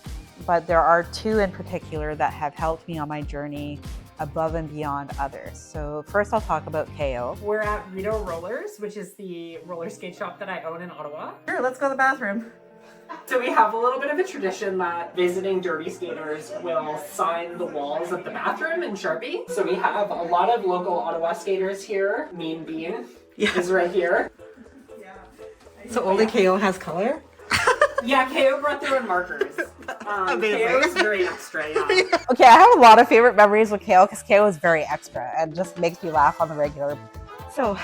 [SPEAKER 4] but there are 2 in particular that have helped me on my journey above and beyond others. So first I'll talk about KO.
[SPEAKER 3] We're at Rito Rollers, which is the roller skate shop that I own in Ottawa.
[SPEAKER 8] Sure, let's go to the bathroom.
[SPEAKER 3] So we have a little bit of a tradition that visiting derby skaters will sign the walls of the bathroom in Sharpie. So we have a lot of local Ottawa skaters here. Mean Bean is right here.
[SPEAKER 8] So only KO has color?
[SPEAKER 3] Yeah, KO brought their own markers. KO is very extra, yeah.
[SPEAKER 4] Okay, I have a lot of favorite memories with KO because KO is very extra and just makes me laugh on the regular. So,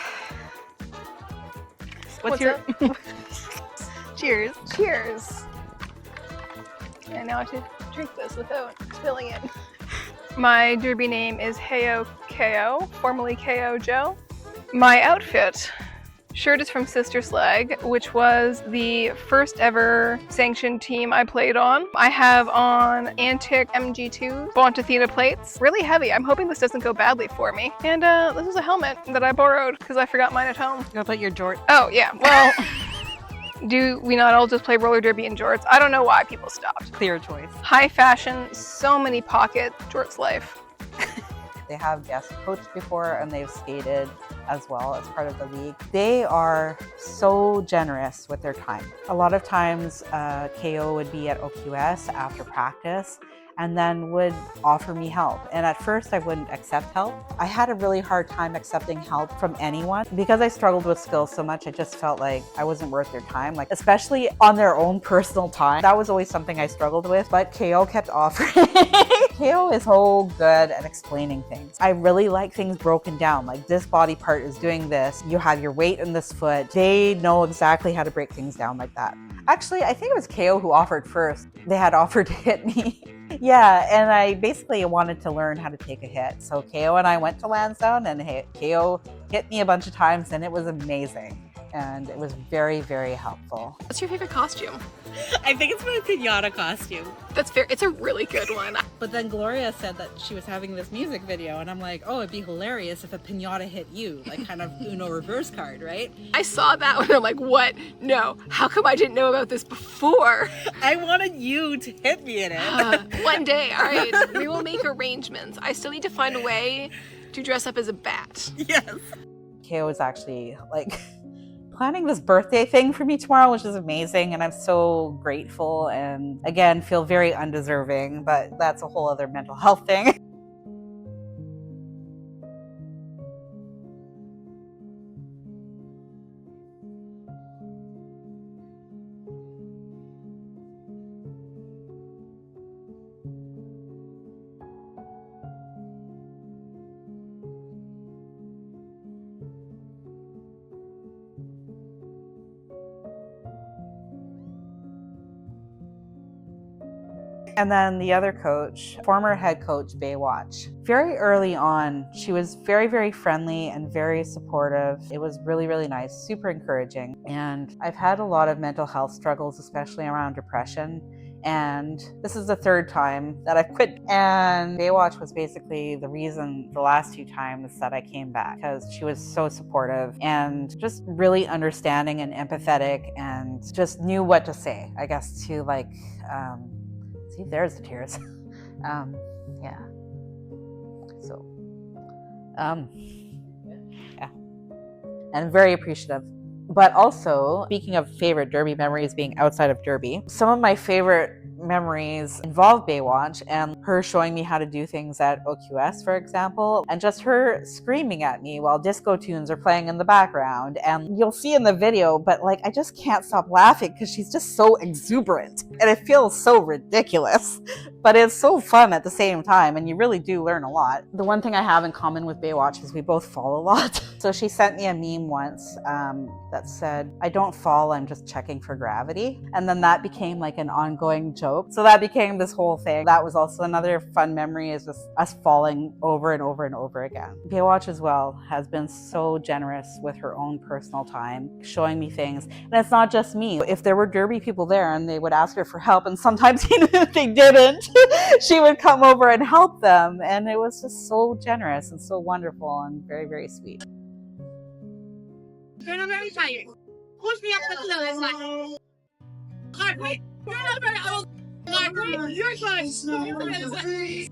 [SPEAKER 2] what's your... Cheers. Cheers. And now I have to drink this without spilling it. My derby name is Heyo KO, formerly KO Joe. My outfit shirt is from Sister Slag, which was the first ever sanctioned team I played on. I have on Antic MG2 Bontathena plates. Really heavy. I'm hoping this doesn't go badly for me. And this is a helmet that I borrowed because I forgot mine at home.
[SPEAKER 12] How about your jorts?
[SPEAKER 2] Oh yeah, well, do we not all just play roller derby in jorts? I don't know why people stopped.
[SPEAKER 12] Clear choice.
[SPEAKER 2] High fashion, so many pockets, jorts life.
[SPEAKER 4] They have guest coached before and they've skated as well as part of the league. They are so generous with their time. A lot of times KO would be at OQS after practice and then would offer me help. And at first I wouldn't accept help. I had a really hard time accepting help from anyone. Because I struggled with skills so much, I just felt like I wasn't worth their time, like especially on their own personal time. That was always something I struggled with, but KO kept offering. KO is so good at explaining things. I really like things broken down, like this body part is doing this, you have your weight in this foot. They know exactly how to break things down like that. Actually, I think it was KO who offered first. They had offered to hit me. Yeah, and I basically wanted to learn how to take a hit. So KO and I went to Lansdowne and KO hit me a bunch of times and it was amazing. And it was very, very helpful.
[SPEAKER 2] What's your favorite costume?
[SPEAKER 6] I think it's my pinata costume.
[SPEAKER 2] That's fair. It's a really good one.
[SPEAKER 12] But then Gloria said that she was having this music video, and I'm like, oh, it'd be hilarious if a pinata hit you, like kind of Uno reverse card, right?
[SPEAKER 2] I saw that one. I'm like, what? No. How come I didn't know about this before?
[SPEAKER 6] I wanted you to hit me in it.
[SPEAKER 2] One day, all right. We will make arrangements. I still need to find a way to dress up as a bat.
[SPEAKER 6] Yes.
[SPEAKER 4] KO is actually like planning this birthday thing for me tomorrow, which is amazing, and I'm so grateful and again feel very undeserving, but that's a whole other mental health thing. And then the other coach, former head coach Baywatch. Very early on, she was very, very friendly and very supportive. It was really, really nice, super encouraging. And I've had a lot of mental health struggles, especially around depression. And this is the third time that I've quit. And Baywatch was basically the reason the last two times that I came back, because she was so supportive and just really understanding and empathetic and just knew what to say, I guess, to like, see, there's the tears. Yeah. So, yeah. And very appreciative. But also, speaking of favorite Derby memories being outside of Derby, some of my favorite memories involve Baywatch and her showing me how to do things at OQS, for example, and just her screaming at me while disco tunes are playing in the background. And you'll see in the video, but like I just can't stop laughing because she's just so exuberant and it feels so ridiculous, but it's so fun at the same time and you really do learn a lot. The one thing I have in common with Baywatch is we both fall a lot. So she sent me a meme once that said, "I don't fall, I'm just checking for gravity." And then that became like an ongoing joke. So that became this whole thing. That was also another fun memory, is just us falling over and over and over again. Baywatch as well has been so generous with her own personal time, showing me things. And it's not just me. If there were Derby people there and they would ask her for help, and sometimes even if they didn't, she would come over and help them. And it was just so generous and so wonderful and very, very sweet.
[SPEAKER 7] You're not very tired. Push me up the pillow and like. Hard way. You're not very old. Hard way. You're fine.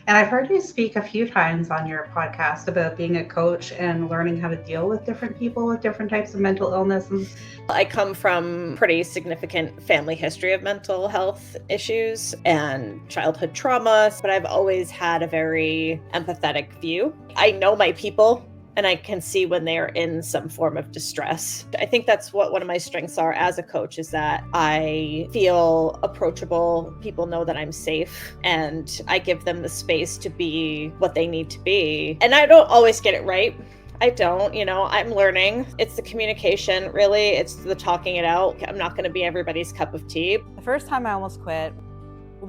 [SPEAKER 8] And I've heard you speak a few times on your podcast about being a coach and learning how to deal with different people with different types of mental illnesses.
[SPEAKER 13] I come from pretty significant family history of mental health issues and childhood trauma, but I've always had a very empathetic view. I know my people and I can see when they are in some form of distress. I think that's what one of my strengths are as a coach, is that I feel approachable. People know that I'm safe and I give them the space to be what they need to be. And I don't always get it right. I don't, I'm learning. It's the communication, really. It's the talking it out. I'm not going to be everybody's cup of tea.
[SPEAKER 4] The first time I almost quit,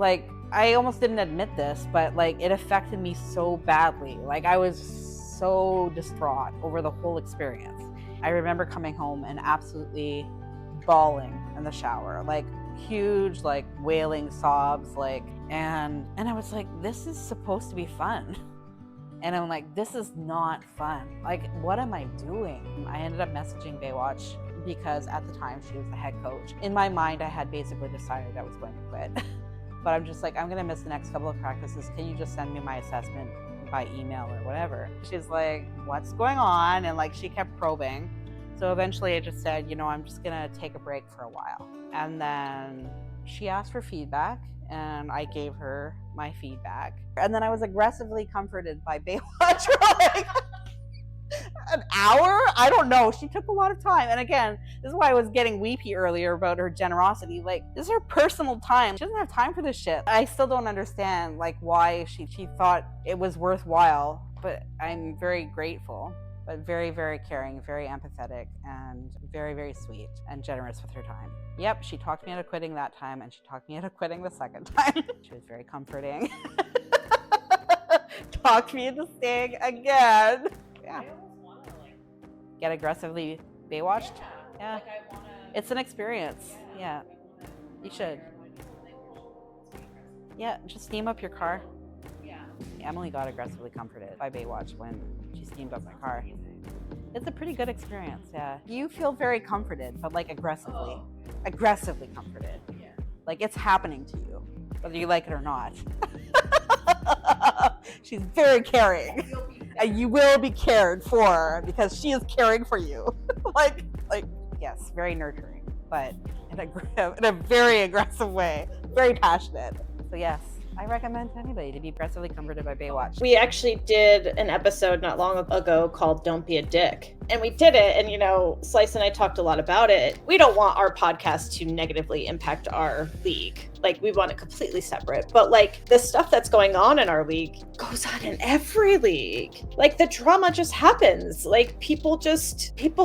[SPEAKER 4] I almost didn't admit this, but it affected me so badly. I was so distraught over the whole experience. I remember coming home and absolutely bawling in the shower, like huge, like wailing sobs, like, and I was like, this is supposed to be fun. And I'm like, this is not fun. Like, what am I doing? I ended up messaging Baywatch because at the time she was the head coach. In my mind, I had basically decided I was going to quit. But I'm just like, I'm gonna miss the next couple of practices. Can you just send me my assessment by email or whatever? She's like, what's going on? And like, she kept probing. So eventually I just said, you know, I'm just gonna take a break for a while. And then she asked for feedback and I gave her my feedback. And then I was aggressively comforted by Baywatch for like an hour? I don't know. She took a lot of time. And again, this is why I was getting weepy earlier about her generosity. Like, this is her personal time. She doesn't have time for this shit. I still don't understand like why she thought it was worthwhile, but I'm very grateful. But very, very caring, very empathetic, and very, very sweet and generous with her time. Yep, she talked me out of quitting that time, and she talked me out of quitting the second time. She was very comforting. Talked me into staying again. Yeah. Get aggressively Baywatched? Yeah. It's an experience. Yeah. You should. Yeah, just steam up your car. Emily got aggressively comforted by Baywatch when she steamed up my car. It's a pretty good experience, yeah. You feel very comforted, but like aggressively comforted. Like it's happening to you, whether you like it or not. She's very caring, and you will be cared for because she is caring for you. like yes, very nurturing, but in a very aggressive way, very passionate. So yes, I recommend to anybody to be aggressively comforted by Baywatch.
[SPEAKER 13] We actually did an episode not long ago called Don't Be a Dick. And we did it, and you know, Slice and I talked a lot about it. We don't want our podcast to negatively impact our league. Like, we want it completely separate. But like, the stuff that's going on in our league goes on in every league. Like, the drama just happens. Like, people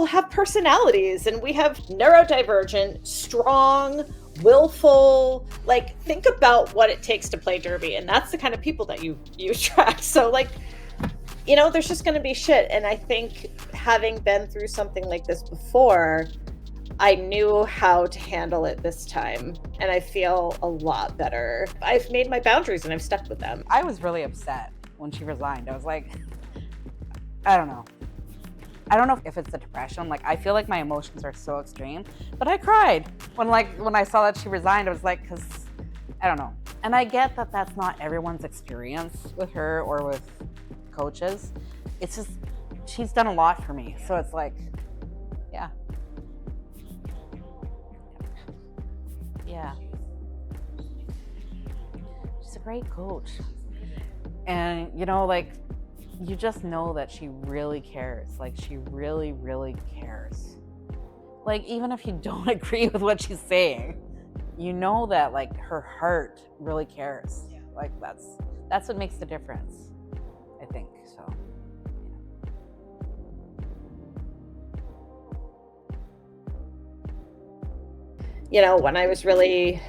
[SPEAKER 13] have personalities, and we have neurodivergent, strong, willful, like, think about what it takes to play derby, and that's the kind of people that you attract. So like, you know, there's just going to be shit. And I think having been through something like this before, I knew how to handle it this time, and I feel a lot better. I've made my boundaries and I've stuck with them.
[SPEAKER 4] I was really upset when she resigned. I was like, I don't know if it's the depression. Like, I feel like my emotions are so extreme, but I cried when I saw that she resigned. I was like, because I don't know. And I get that that's not everyone's experience with her or with coaches. It's just, she's done a lot for me. So it's like, yeah. Yeah. She's a great coach. And, you know, like, you just know that she really cares. Like, she really, really cares. Like, even if you don't agree with what she's saying, you know that, like, her heart really cares. Like, that's what makes the difference, I think. So,
[SPEAKER 13] you know, when I was really,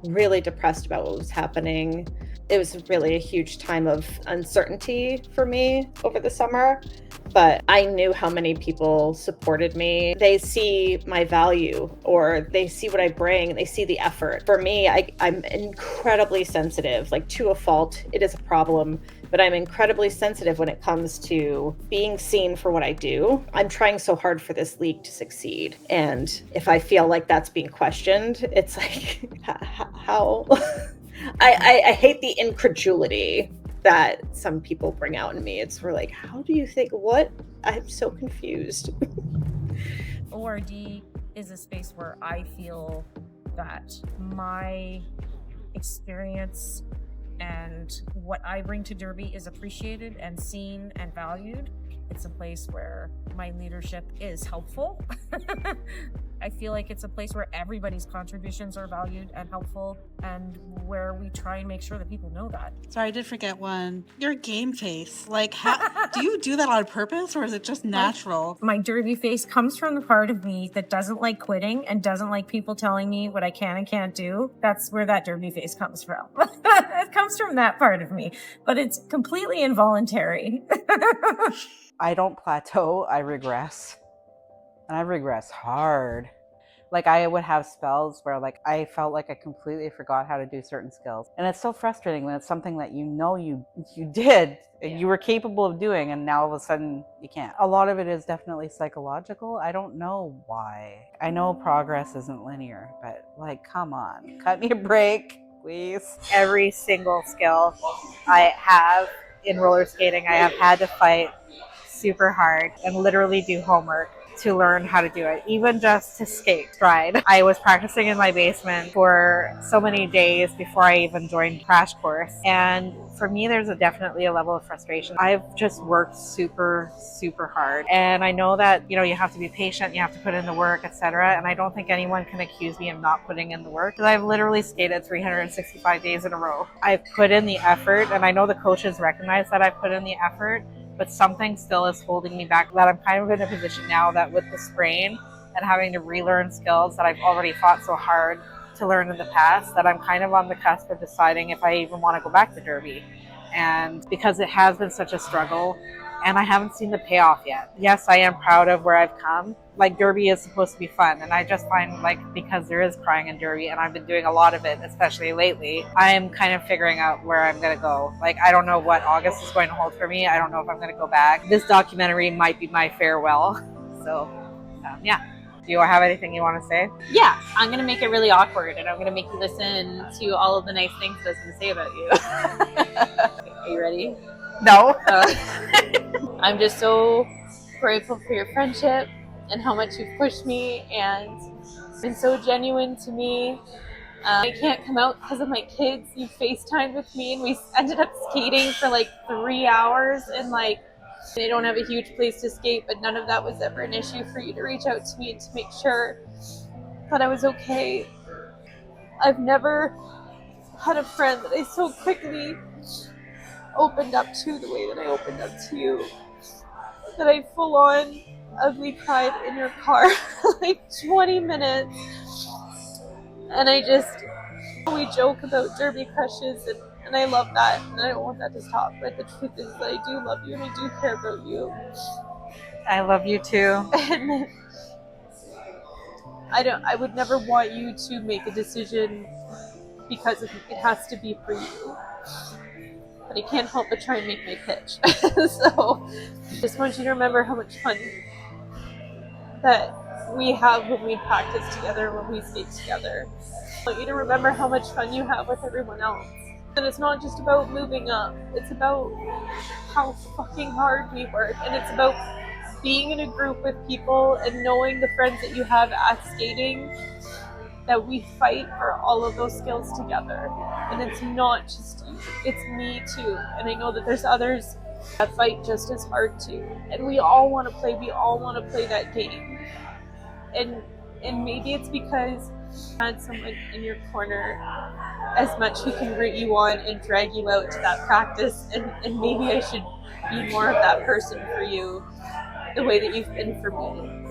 [SPEAKER 13] really depressed about what was happening, it was really a huge time of uncertainty for me over the summer. But I knew how many people supported me. They see my value, or they see what I bring, they see the effort. For me, I'm incredibly sensitive, like, to a fault. It is a problem, but I'm incredibly sensitive when it comes to being seen for what I do. I'm trying so hard for this league to succeed. And if I feel like that's being questioned, it's like, how? I hate the incredulity that some people bring out in me. It's for like, how do you think? What? I'm so confused.
[SPEAKER 14] ORD is a space where I feel that my experience and what I bring to Derby is appreciated and seen and valued. It's a place where my leadership is helpful. I feel like it's a place where everybody's contributions are valued and helpful, and where we try and make sure that people know that.
[SPEAKER 1] Sorry, I did forget one. Your game face. Like, how do you do that on purpose, or is it just natural?
[SPEAKER 14] My derby face comes from the part of me that doesn't like quitting and doesn't like people telling me what I can and can't do. That's where that derby face comes from. It comes from that part of me, but it's completely involuntary.
[SPEAKER 4] I don't plateau, I regress. And I regress hard. Like, I would have spells where like I felt like I completely forgot how to do certain skills. And it's so frustrating when it's something that you know you did and you were capable of doing, and now all of a sudden you can't. A lot of it is definitely psychological. I don't know why. I know progress isn't linear, but like, come on, cut me a break, please.
[SPEAKER 22] Every single skill I have in roller skating, I have had to fight super hard and literally do homework to learn how to do it, even just to skate stride. I was practicing in my basement for so many days before I even joined Crash Course, and for me there's definitely a level of frustration. I've just worked super hard, and I know that, you know, you have to be patient, you have to put in the work, etc., and I don't think anyone can accuse me of not putting in the work, because I've literally skated 365 days in a row. I've put in the effort, and I know the coaches recognize that I've put in the effort, but something still is holding me back. That I'm kind of in a position now that with the sprain and having to relearn skills that I've already fought so hard to learn in the past, that I'm kind of on the cusp of deciding if I even want to go back to derby. And because it has been such a struggle and I haven't seen the payoff yet. Yes, I am proud of where I've come. Like, derby is supposed to be fun, and I just find, like, because there is crying in derby and I've been doing a lot of it, especially lately, I'm kind of figuring out where I'm going to go. Like, I don't know what August is going to hold for me. I don't know if I'm going to go back. This documentary might be my farewell. So, yeah. Do you have anything you want to say?
[SPEAKER 16] Yeah, I'm going to make it really awkward, and I'm going to make you listen to all of the nice things I was going to say about you. Are you ready?
[SPEAKER 22] No.
[SPEAKER 16] I'm just so grateful for your friendship and how much you've pushed me and been so genuine to me. I can't come out because of my kids. You FaceTimed with me and we ended up skating for like 3 hours, and like, they don't have a huge place to skate, but none of that was ever an issue for you to reach out to me and to make sure that I was okay. I've never had a friend that I so quickly opened up to the way that I opened up to you. That I full on ugly cried in your car for like 20 minutes. And we joke about derby crushes, and I love that, and I don't want that to stop. But the truth is that I do love you and I do care about you.
[SPEAKER 22] I love you too.
[SPEAKER 16] And I would never want you to make a decision because it has to be for you. But I can't help but try and make my pitch. So just want you to remember how much fun that we have when we practice together, when we skate together. I want you to remember how much fun you have with everyone else. And it's not just about moving up, it's about how fucking hard we work, and it's about being in a group with people and knowing the friends that you have at skating, that we fight for all of those skills together. And it's not just you, it's me too. And I know that there's others that fight just as hard too. And we all want to play that game. And maybe it's because you had someone in your corner as much who can root you on and drag you out to that practice, and maybe I should be more of that person for you, the way that you've been for me.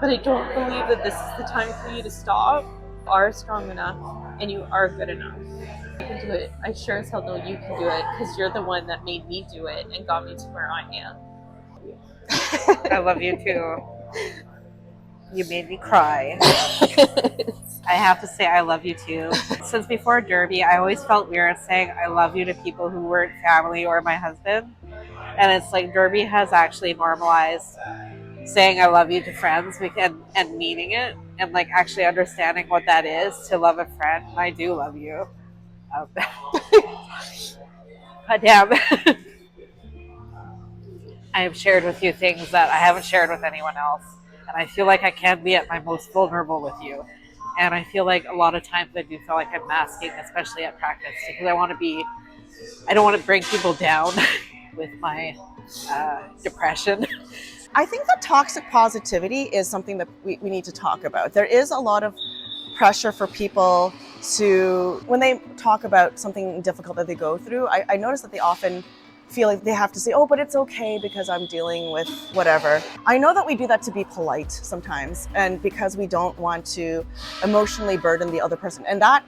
[SPEAKER 16] But I don't believe that this is the time for you to stop. You are strong enough and you are good enough. You can do it. I sure as hell know you can do it, because you're the one that made me do it and got me to where I am.
[SPEAKER 22] I love you too. You made me cry. I have to say I love you too. Since before derby, I always felt weird saying I love you to people who weren't family or my husband. And it's like derby has actually normalized saying I love you to friends and meaning it, and like actually understanding what that is to love a friend. I do love you. But damn. I have shared with you things that I haven't shared with anyone else. And I feel like I can be at my most vulnerable with you. And I feel like a lot of times I do feel like I'm masking, especially at practice, because I don't want to bring people down with my depression.
[SPEAKER 10] I think that toxic positivity is something that we need to talk about. There is a lot of pressure for people to, when they talk about something difficult that they go through, I notice that they often feel like they have to say, oh, but it's okay because I'm dealing with whatever. I know that we do that to be polite sometimes, and because we don't want to emotionally burden the other person. And that,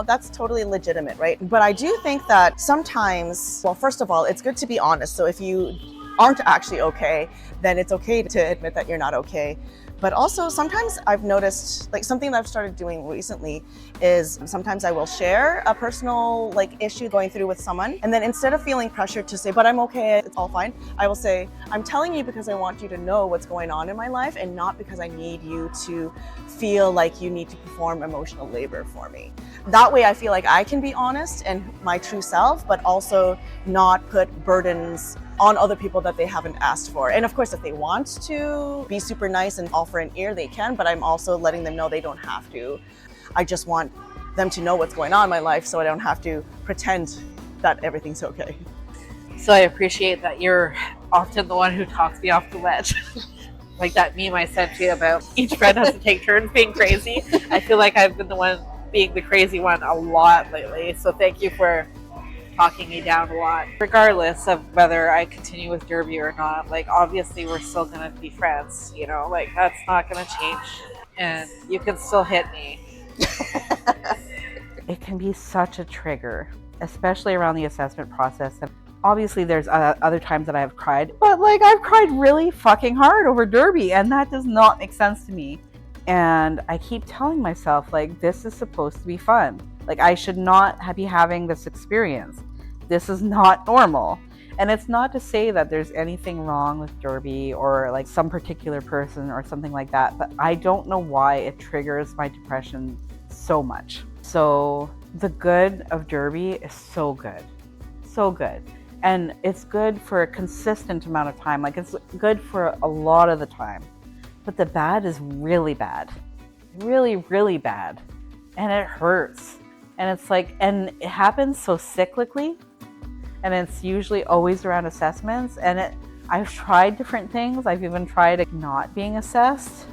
[SPEAKER 10] that's totally legitimate, right? But I do think that sometimes, well, first of all, it's good to be honest. So if you aren't actually okay, then it's okay to admit that you're not okay. But also sometimes I've noticed, like something that I've started doing recently is sometimes I will share a personal issue going through with someone. And then instead of feeling pressured to say, but I'm okay, it's all fine, I will say, I'm telling you because I want you to know what's going on in my life and not because I need you to feel like you need to perform emotional labor for me. That way I feel like I can be honest and my true self, but also not put burdens on other people that they haven't asked for. And of course, if they want to be super nice and offer an ear, they can, but I'm also letting them know they don't have to. I just want them to know what's going on in my life so I don't have to pretend that everything's okay.
[SPEAKER 9] So I appreciate that you're often the one who talks me off the ledge. Like that meme I sent you about each friend has to take turns being crazy. I feel like I've been the one being the crazy one a lot lately. So thank you for talking me down a lot. Regardless of whether I continue with Derby or not, obviously we're still gonna be friends, that's not gonna change. And you can still hit me.
[SPEAKER 4] It can be such a trigger, especially around the assessment process. And obviously there's other times that I've cried, but I've cried really fucking hard over Derby, and that does not make sense to me. And I keep telling myself, this is supposed to be fun. I should not be having this experience. This is not normal. And it's not to say that there's anything wrong with Derby or some particular person or something like that, but I don't know why it triggers my depression so much. So the good of Derby is so good. So good. And it's good for a consistent amount of time. It's good for a lot of the time. But the bad is really bad. Really, really bad. And it hurts. And it's and it happens so cyclically. And it's usually always around assessments. And I've tried different things. I've even tried not being assessed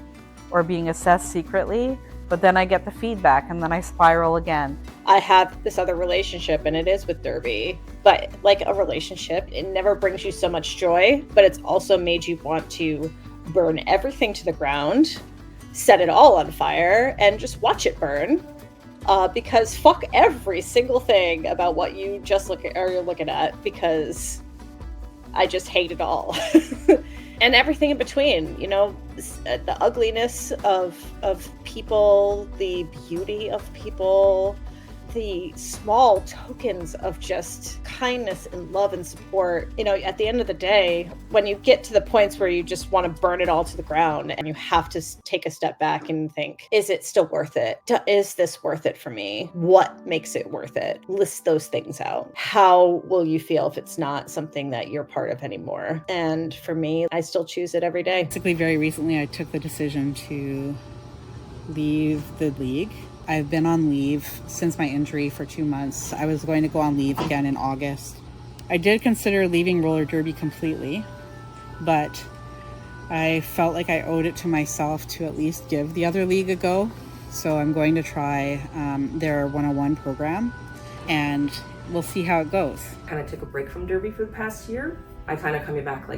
[SPEAKER 4] or being assessed secretly. But then I get the feedback and then I spiral again.
[SPEAKER 13] I have this other relationship and it is with Derby. But like a relationship, it never brings you so much joy, but it's also made you want to burn everything to the ground, set it all on fire, and just watch it burn. Because fuck every single thing about what you just you're looking at, because I just hate it all. And everything in between, the ugliness of people, the beauty of people, the small tokens of just kindness and love and support. At the end of the day, when you get to the points where you just want to burn it all to the ground and you have to take a step back and think, is it still worth it? Is this worth it for me? What makes it worth it? List those things out. How will you feel if it's not something that you're part of anymore? And for me, I still choose it every day.
[SPEAKER 12] Basically, very recently, I took the decision to leave the league. I've been on leave since my injury for 2 months. I was going to go on leave again in August. I did consider leaving roller derby completely, but I felt like I owed it to myself to at least give the other league a go. So I'm going to try their 101 program, and we'll see how it goes.
[SPEAKER 11] Kind of took a break from derby for the past year. I kind of coming back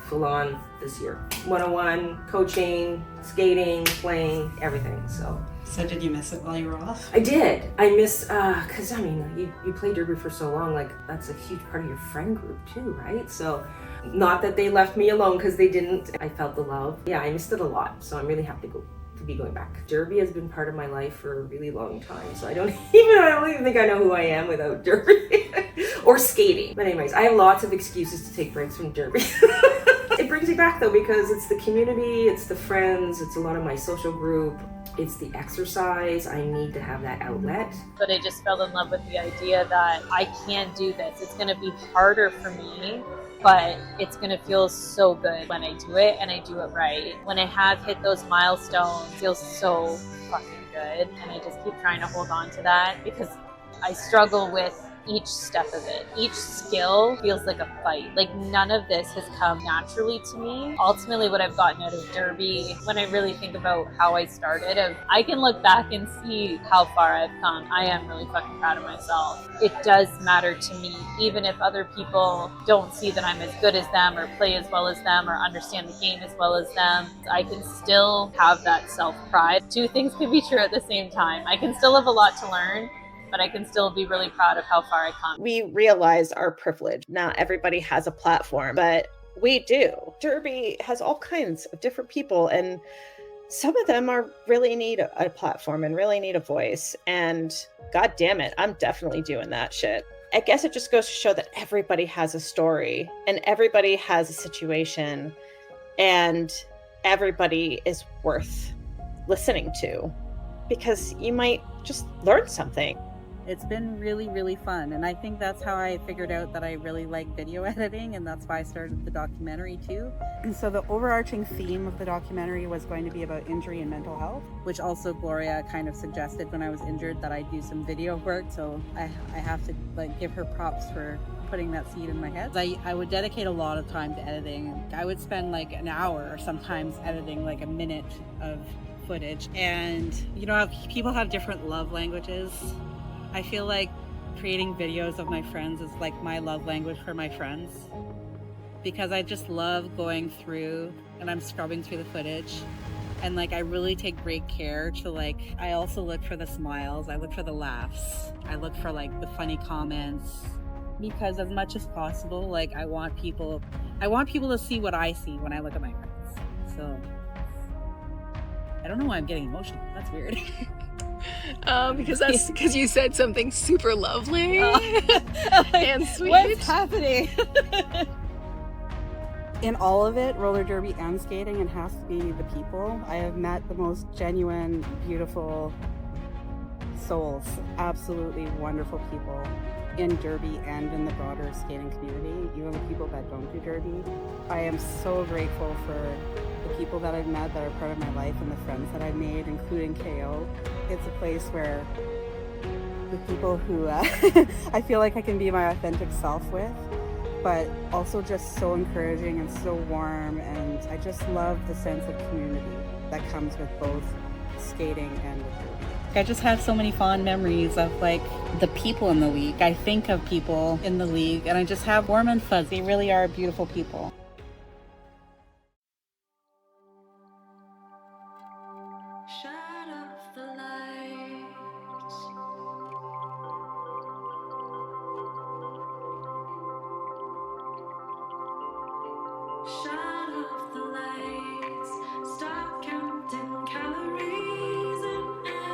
[SPEAKER 11] full on this year. 101, coaching, skating, playing, everything.
[SPEAKER 1] So did you miss it while you were off?
[SPEAKER 11] I did. I miss, because you play derby for so long, that's a huge part of your friend group too, right? So not that they left me alone, because they didn't. I felt the love. Yeah, I missed it a lot. So I'm really happy to be going back. Derby has been part of my life for a really long time. So I don't even think I know who I am without derby or skating. But anyways, I have lots of excuses to take breaks from derby. It brings me back though, because it's the community, it's the friends, it's a lot of my social group. It's the exercise. I need to have that outlet.
[SPEAKER 16] But I just fell in love with the idea that I can't do this. It's going to be harder for me, but it's going to feel so good when I do it and I do it right. When I have hit those milestones, it feels so fucking good. And I just keep trying to hold on to that, because I struggle with each step of it. Each skill feels like a fight. Like none of this has come naturally to me. Ultimately, what I've gotten out of Derby, when I really think about how I started, I can look back and see how far I've come. I am really fucking proud of myself. It does matter to me, even if other people don't see that I'm as good as them or play as well as them or understand the game as well as them. I can still have that self-pride. Two things can be true at the same time. I can still have a lot to learn, but I can still be really proud of how far I come.
[SPEAKER 13] We realize our privilege. Not everybody has a platform, but we do. Derby has all kinds of different people, and some of them are really need a platform and really need a voice. And god damn it, I'm definitely doing that shit. I guess it just goes to show that everybody has a story and everybody has a situation and everybody is worth listening to because you might just learn something.
[SPEAKER 4] It's been really, really fun. And I think that's how I figured out that I really like video editing, and that's why I started the documentary too. And so the overarching theme of the documentary was going to be about injury and mental health, which also Gloria kind of suggested when I was injured that I do some video work. So I have to give her props for putting that seed in my head. I would dedicate a lot of time to editing. I would spend an hour or sometimes editing a minute of footage. And people have different love languages. I feel like creating videos of my friends is like my love language for my friends, because I just love going through and I'm scrubbing through the footage, and I really take great care to I also look for the smiles, I look for the laughs, I look for the funny comments, because as much as possible I want people to see what I see when I look at my friends. So I don't know why I'm getting emotional. That's weird.
[SPEAKER 2] Because you said something super lovely and sweet.
[SPEAKER 4] What's happening? In all of it, roller derby and skating, it has to be the people. I have met the most genuine, beautiful souls, absolutely wonderful people in derby and in the broader skating community, even the people that don't do derby. I am so grateful for the people that I've met that are part of my life and the friends that I've made, including KO. It's a place where the people who I feel like I can be my authentic self with, but also just so encouraging and so warm, and I just love the sense of community that comes with both skating and with derby. I just have so many fond memories of the people in the league. I think of people in the league and I just have warm and fuzzy. They really are beautiful people.
[SPEAKER 7] Shut off the lights. Shut off the lights. Stop counting calories in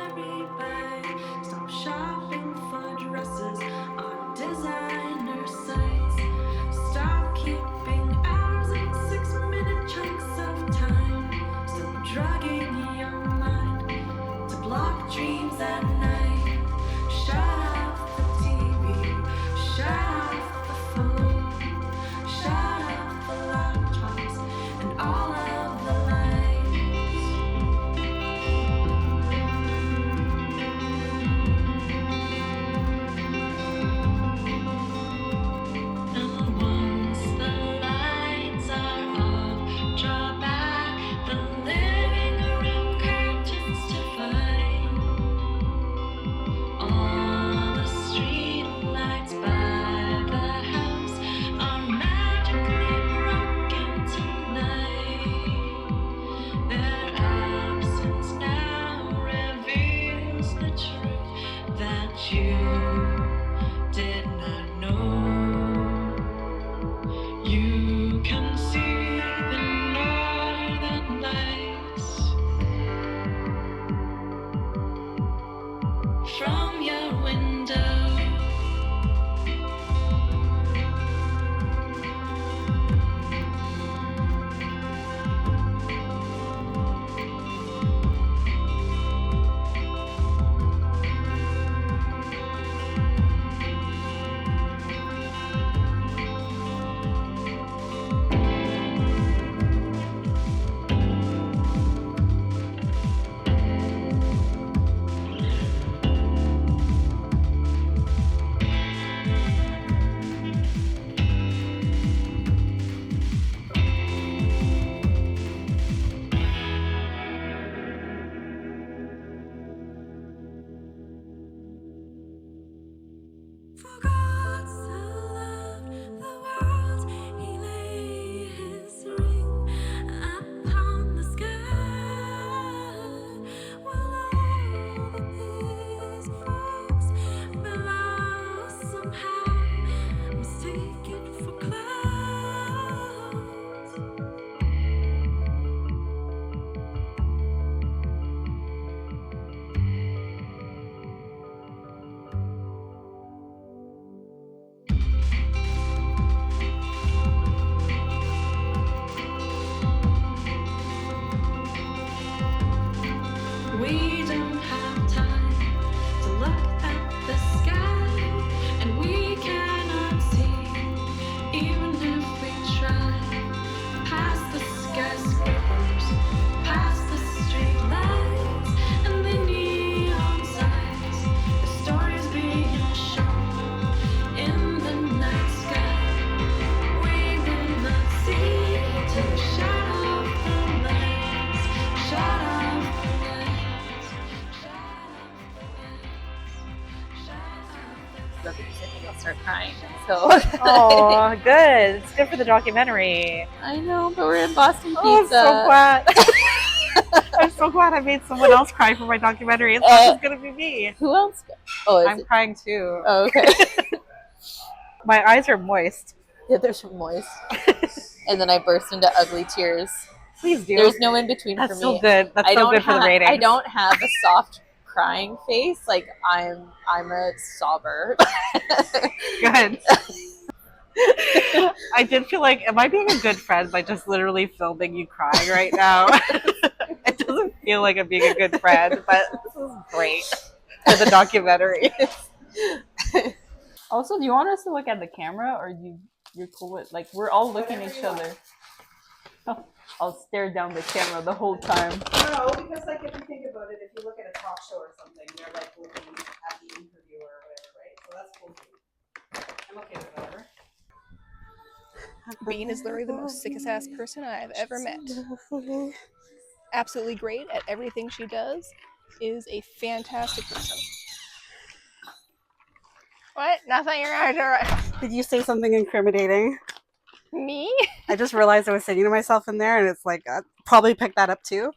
[SPEAKER 7] every bite. Stop shopping for dresses on designer sites. Stop keeping hours and 6-minute chunks of time. Still drugging your mind to block dreams at night. Shut off the TV. Shut off the phone. Shut off the laptops and all of
[SPEAKER 15] Oh, good. It's good for the documentary.
[SPEAKER 16] I know, but we're in Boston Pizza.
[SPEAKER 15] Oh, I'm so glad. I'm so glad I made someone else cry for my documentary. It's not just gonna be me.
[SPEAKER 16] Who else? Oh, is
[SPEAKER 15] I'm
[SPEAKER 16] it?
[SPEAKER 15] crying too.
[SPEAKER 16] Oh, okay.
[SPEAKER 15] My eyes are moist.
[SPEAKER 16] Yeah, they're moist. And then I burst into ugly tears.
[SPEAKER 15] Please do.
[SPEAKER 16] There's no in between
[SPEAKER 15] That's
[SPEAKER 16] for
[SPEAKER 15] so
[SPEAKER 16] me.
[SPEAKER 15] good. That's so good for the ratings.
[SPEAKER 16] I don't have a soft crying face. Like I'm a sobber.
[SPEAKER 15] Good. I did feel like, am I being a good friend by just literally filming you crying right now? It doesn't feel like I'm being a good friend, but this is great for the documentary.
[SPEAKER 18] Also, do you want us to look at the camera, or you're cool with, like, we're all looking at each other? Oh, I'll stare down the camera the whole time.
[SPEAKER 8] No, because like if you think about it, if you look at a talk show or something, they're like looking at the interviewer or whatever, right? So that's cool. I'm okay with whatever.
[SPEAKER 2] Bean is literally the most sickest ass person I've ever met. Absolutely great at everything she does. Is a fantastic person. What? Nothing. Your eyes are right.
[SPEAKER 8] Did you say something incriminating?
[SPEAKER 2] Me?
[SPEAKER 8] I just realized I was sitting to myself in there, and it's like, I probably picked that up too.